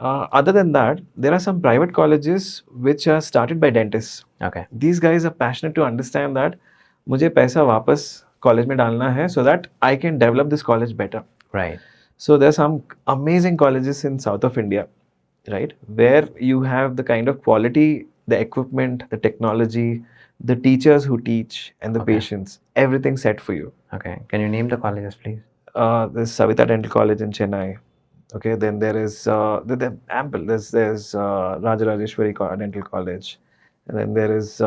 Other than that, there are some private colleges which are started by dentists. Okay. These guys are passionate to understand that मुझे पैसा वापस college में डालना है so that I can develop this college better. Right. So there are some amazing colleges in south of India, right, where you have the kind of quality, the equipment, the technology, the teachers who teach, and the Okay. patients, everything set for you. Okay. Can you name the colleges, please? There's Savita Dental College in Chennai. Okay, then there is there ample. There's Rajarajeshwari Dental College, and then there is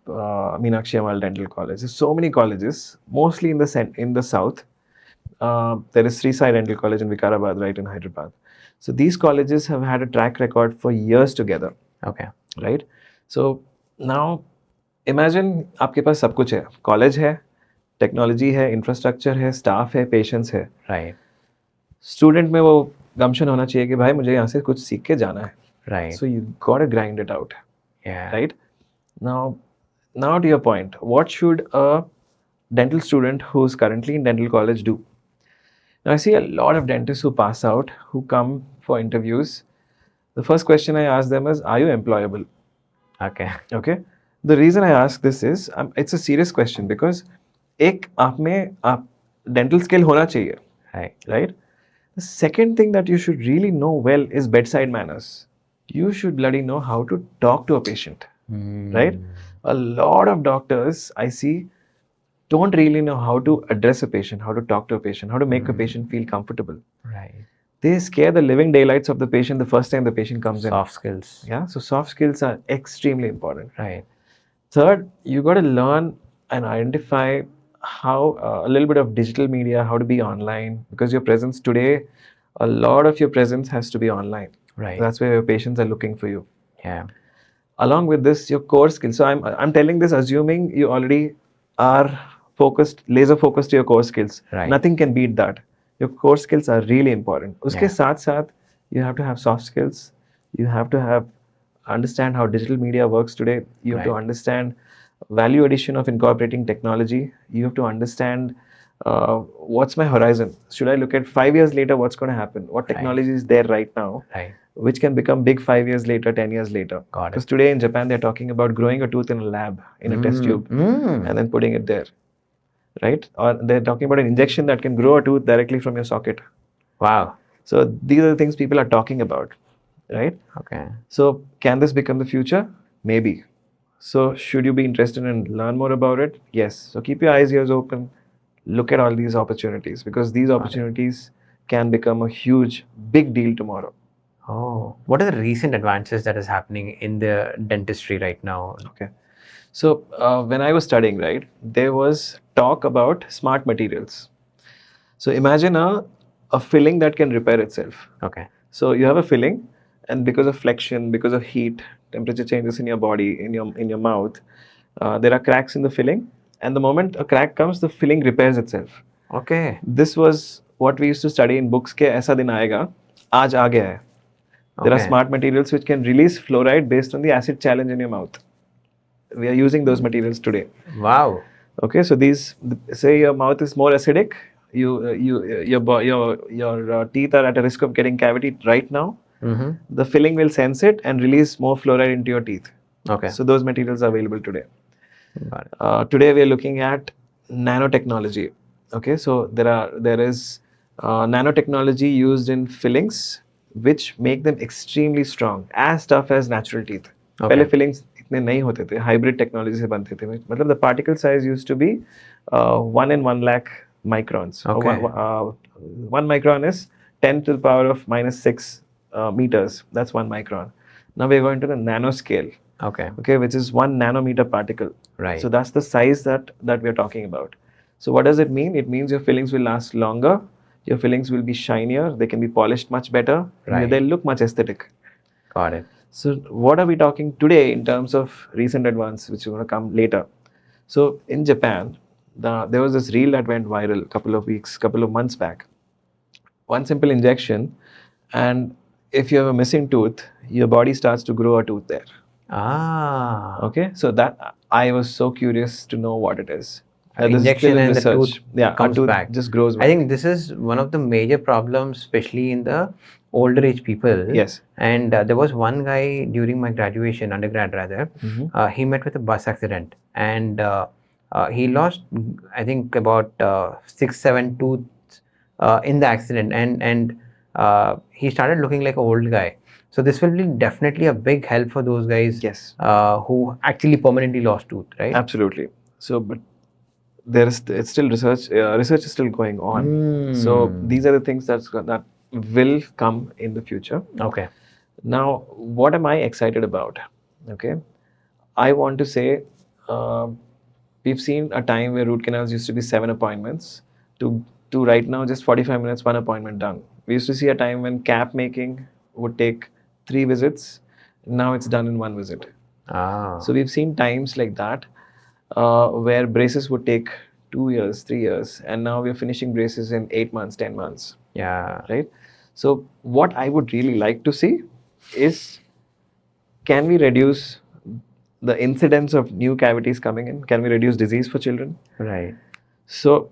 Meenakshi Ammal Dental College. There's so many colleges, mostly in the south. There is Sri Sai Dental College in Vikarabad, right, in Hyderabad. So these colleges have had a track record for years together, Okay. right? So now imagine आपके पास सब कुछ है, college है, technology है, infrastructure है, staff है, patients है. Right. Student में वो गम्शन होना चाहिए कि भाई मुझे यहाँ से कुछ सीख के जाना है. Right. So you got to grind it out, Yeah. right? Now to your point, what should a dental student who's currently in dental college do? Now I see a lot of dentists who pass out, who come for interviews. The first question I ask them is, are you employable? Okay. Okay. The reason I ask this is, it's a serious question because एक आप में आप dental skill होना चाहिए, Right. right? The second thing that you should really know well is bedside manners. You should bloody know how to talk to a patient, right? A lot of doctors I see don't really know how to address a patient, how to talk to a patient, how to make a patient feel comfortable. Right. They scare the living daylights of the patient the first time the patient comes in. Soft skills. Yeah, so soft skills are extremely important. Right. Third, you got to learn and identify how a little bit of digital media, how to be online, because your presence today a lot of your presence has to be online. Right. That's where your patients are looking for you. Yeah. Along with this, your core skills. So I'm telling this assuming you already are focused, laser focused to your core skills. Right. Nothing can beat that. Your core skills are really important. Uske Yeah. साथ साथ you have to have soft skills. You have to have understand how digital media works today. You have to Right. understand value addition of incorporating technology. You have to understand what's my horizon. Should I look at 5 years later? What's going to happen? What Right. technology is there right now? Right. Which can become big 5 years later, 10 years later. Got it. Because today in Japan, they're talking about growing a tooth in a lab, in a test tube, and then putting it there, right? Or they're talking about an injection that can grow a tooth directly from your socket. Wow. So these are the things people are talking about, right? Okay. So can this become the future? Maybe. So should you be interested and learn more about it? Yes. So keep your eyes, ears open. Look at all these opportunities because these opportunities can become a huge, big deal tomorrow. Oh, what are the recent advances that is happening in the dentistry right now? Okay. So when I was studying, right, there was talk about smart materials. So imagine a filling that can repair itself. Okay. So you have a filling, and because of flexion, because of heat, temperature changes in your body, in your mouth, there are cracks in the filling. And the moment a crack comes, the filling repairs itself. Okay. This was what we used to study in books. के ऐसा दिन आएगा, आज आ गया है. There are Okay. smart materials which can release fluoride based on the acid challenge in your mouth. We are using those materials today. Wow. Okay, so these, say your mouth is more acidic, your teeth are at a risk of getting cavity right now. Mm-hmm. The filling will sense it and release more fluoride into your teeth. Okay. So those materials are available today. Got it. Today we are looking at nanotechnology. Okay, so there is nanotechnology used in fillings which make them extremely strong, as tough as natural teeth. Okay. पहले fillings इतने नहीं होते थे, hybrid technology से बनते थे. मतलब the particle size used to be 1 in 1 lakh microns. Okay. 1 micron is 10 to the power of -6 meters. That's 1 micron. Now we're going to the nanoscale. Okay. Okay, which is 1 nanometer particle. Right. So that's the size that we're talking about. So what does it mean? It means your fillings will last longer. Your fillings will be shinier. They can be polished much better. Right. They'll look much aesthetic. Got it. So what are we talking today in terms of recent advance, which is going to come later? So in Japan, there was this reel that went viral a couple of months back. One simple injection, and if you have a missing tooth, your body starts to grow a tooth there. Ah. Okay, so that I was so curious to know what it is. An This is injection still in and the research. tooth Yeah, comes a tooth back. just grows back. I think this is one of the major problems, especially in the older age people. Yes. And there was one guy during my graduation, undergrad rather, Mhm. he met with a bus accident and he lost, I think, about 6-7 tooths in the accident, and he started looking like an old guy. So this will be definitely a big help for those guys Yes. who actually permanently lost tooth, right? Absolutely. So, but it's still research. Research is still going on. So these are the things that will come in the future. Okay. Now, what am I excited about? Okay, I want to say we've seen a time where root canals used to be 7 appointments to right now just 45 minutes, 1 appointment done. We used to see a time when cap making would take 3 visits. Now it's done in 1 visit. Ah. So we've seen times like that where braces would take 2 years, 3 years, and now we're finishing braces in 8 months, 10 months. Yeah. Right? So what I would really like to see is, can we reduce the incidence of new cavities coming in? Can we reduce disease for children? Right. So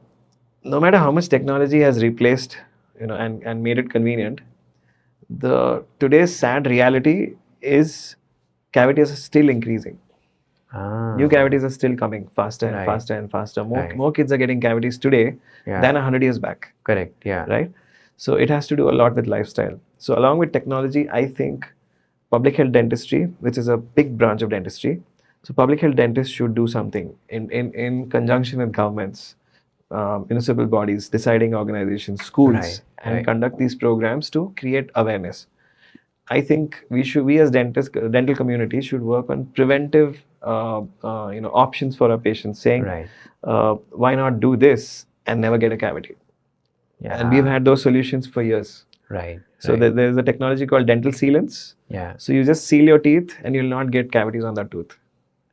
no matter how much technology has replaced, and made it convenient, today's sad reality is cavities are still increasing. Ah. New cavities are still coming faster and Right. faster and faster. Right. More kids are getting cavities today Yeah. than 100 years back. Correct. Yeah. Right? So it has to do a lot with lifestyle. So along with technology, I think public health dentistry, which is a big branch of dentistry, so public health dentists should do something in conjunction with governments, municipal bodies, deciding organizations, schools, Right, and right. conduct these programs to create awareness. I think we as dental community should work on preventive, options for our patients, saying, Right. why not do this and never get a cavity? Yeah. And we've had those solutions for years. Right. So right. there's a technology called dental sealants. Yeah. So you just seal your teeth and you'll not get cavities on that tooth.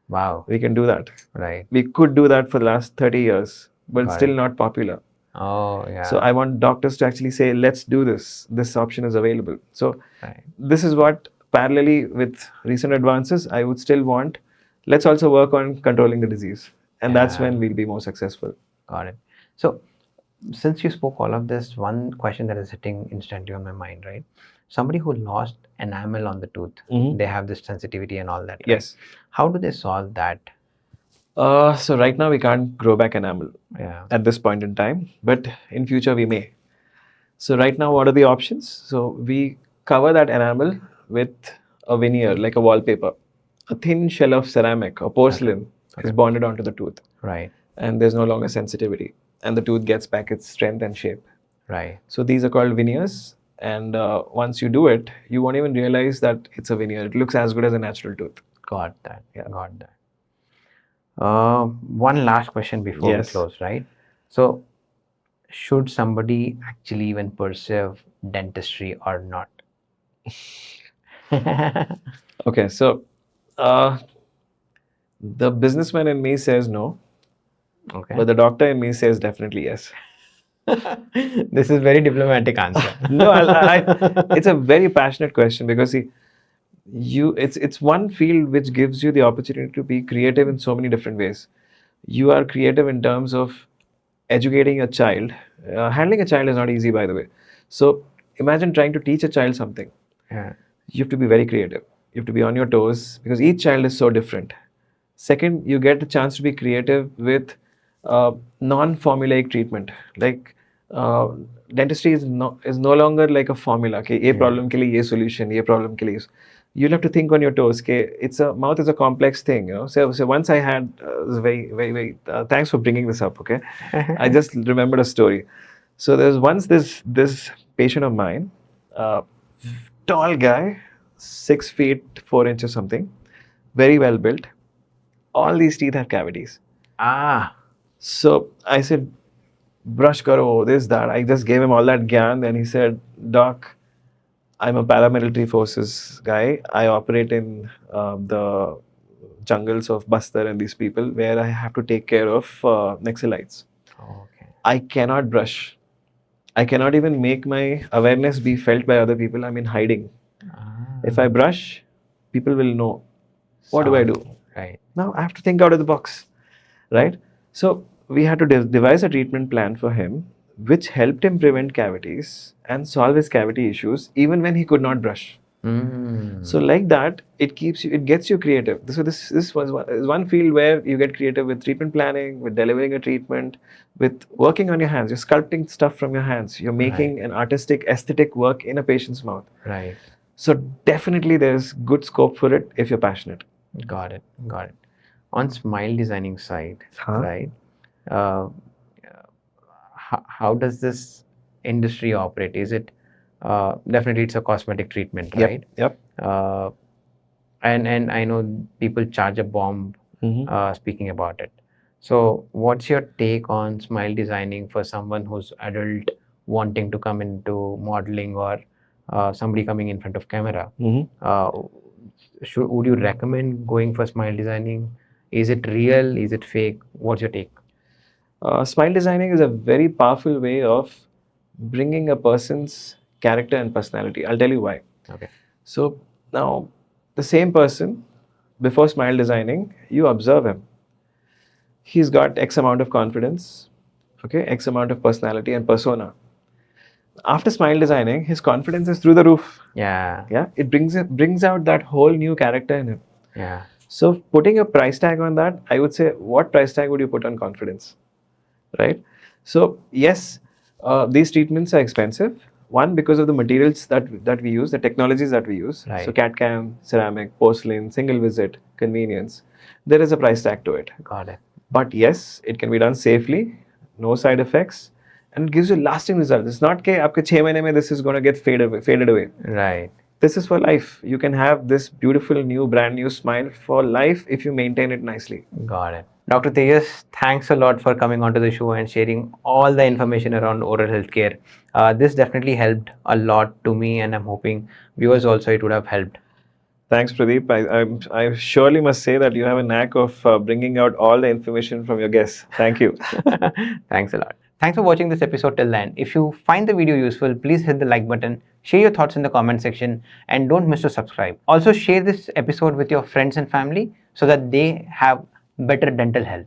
Wow. We can do that. Right. We could do that for the last 30 years, but it's Got still it. not popular. Oh, yeah. So I want doctors to actually say, let's do this. This option is available. So Right. this is what, parallelly with recent advances, I would still want. Let's also work on controlling the disease. And that's Yeah. when we'll be more successful. Got it. So, since you spoke all of this, one question that is hitting instantly on my mind, right? Somebody who lost enamel on the tooth, Mhm. they have this sensitivity and all that. Right? Yes. How do they solve that? So right now we can't grow back enamel Yeah. at this point in time, but in future we may. So right now, what are the options? So we cover that enamel with a veneer, like a wallpaper. A thin shell of ceramic or porcelain Okay. is bonded onto the tooth, Right. and there's no longer sensitivity, and the tooth gets back its strength and shape. Right. So these are called veneers, and once you do it, you won't even realize that it's a veneer. It looks as good as a natural tooth. Got that. Yeah. Got that. One last question before Yes. we close, right? So, should somebody actually even pursue dentistry or not? Okay, so the businessman in me says no, Okay. but the doctor in me says definitely yes. This is very diplomatic answer. No, it's a very passionate question because see, it's one field which gives you the opportunity to be creative in so many different ways. You are creative in terms of educating a child. Handling a child is not easy, by the way. So imagine trying to teach a child something. Yeah. You have to be very creative. You have to be on your toes because each child is so different. Second, you get the chance to be creative with non-formulaic treatment. Like dentistry is no longer like a formula. Okay, ये problem के लिए ये solution, ये problem के लिए. You'll have to think on your toes. Okay, mouth is a complex thing. You know. So once I had very thanks for bringing this up. Okay, I just remembered a story. So there's once this patient of mine, tall guy, 6 feet 4 inches something, very well built. All these teeth have cavities. Ah. So I said, brush karo, this, that. I just gave him all that gyan. And he said, Doc, I'm a paramilitary forces guy. I operate in the jungles of Bastar and these people where I have to take care of Naxalites. Okay. I cannot brush. I cannot even make my awareness be felt by other people. I'm in hiding. If I brush, people will know. What do I do? Right. Now I have to think out of the box, right? So we had to devise a treatment plan for him, which helped him prevent cavities and solve his cavity issues even when he could not brush. So like that, it gets you creative. So this was one field where you get creative with treatment planning, with delivering a treatment, with working on your hands. You're sculpting stuff from your hands. You're making an artistic, aesthetic work in a patient's mouth. Right. So definitely there's good scope for it if you're passionate. Got it. Got it. On smile designing side, Huh? right? How does this industry operate? Is it definitely it's a cosmetic treatment, Yep, right? yep. And I know people charge a bomb speaking about it. So what's your take on smile designing for someone who's adult wanting to come into modeling or somebody coming in front of camera? Would you recommend going for smile designing? Is it real? Is it fake? What's your take? Smile designing is a very powerful way of bringing a person's character and personality. I'll tell you why. Okay. So now, the same person, before smile designing, you observe him. He's got X amount of confidence, okay, X amount of personality and persona. After smile designing, his confidence is through the roof. Yeah. Yeah, it brings out that whole new character in him. Yeah. So putting a price tag on that, I would say, what price tag would you put on confidence, right? So yes, these treatments are expensive. One, because of the materials that we use, the technologies that we use. Right. So CAD/CAM, ceramic, porcelain, single visit, convenience. There is a price tag to it. Got it. But yes, it can be done safely, no side effects, and it gives you lasting results. It's not that after 6 months this is going to get faded away. Right. This is for life. You can have this beautiful new brand new smile for life if you maintain it nicely. Got it. Dr. Tejas, thanks a lot for coming onto the show and sharing all the information around oral healthcare This definitely helped a lot to me, and I'm hoping viewers also it would have helped. Thanks, Pradeep. I surely must say that you have a knack of bringing out all the information from your guests. Thank you. Thanks a lot. Thanks for watching this episode till then. If you find the video useful, please hit the like button, share your thoughts in the comment section, and don't miss to subscribe. Also, share this episode with your friends and family so that they have better dental health.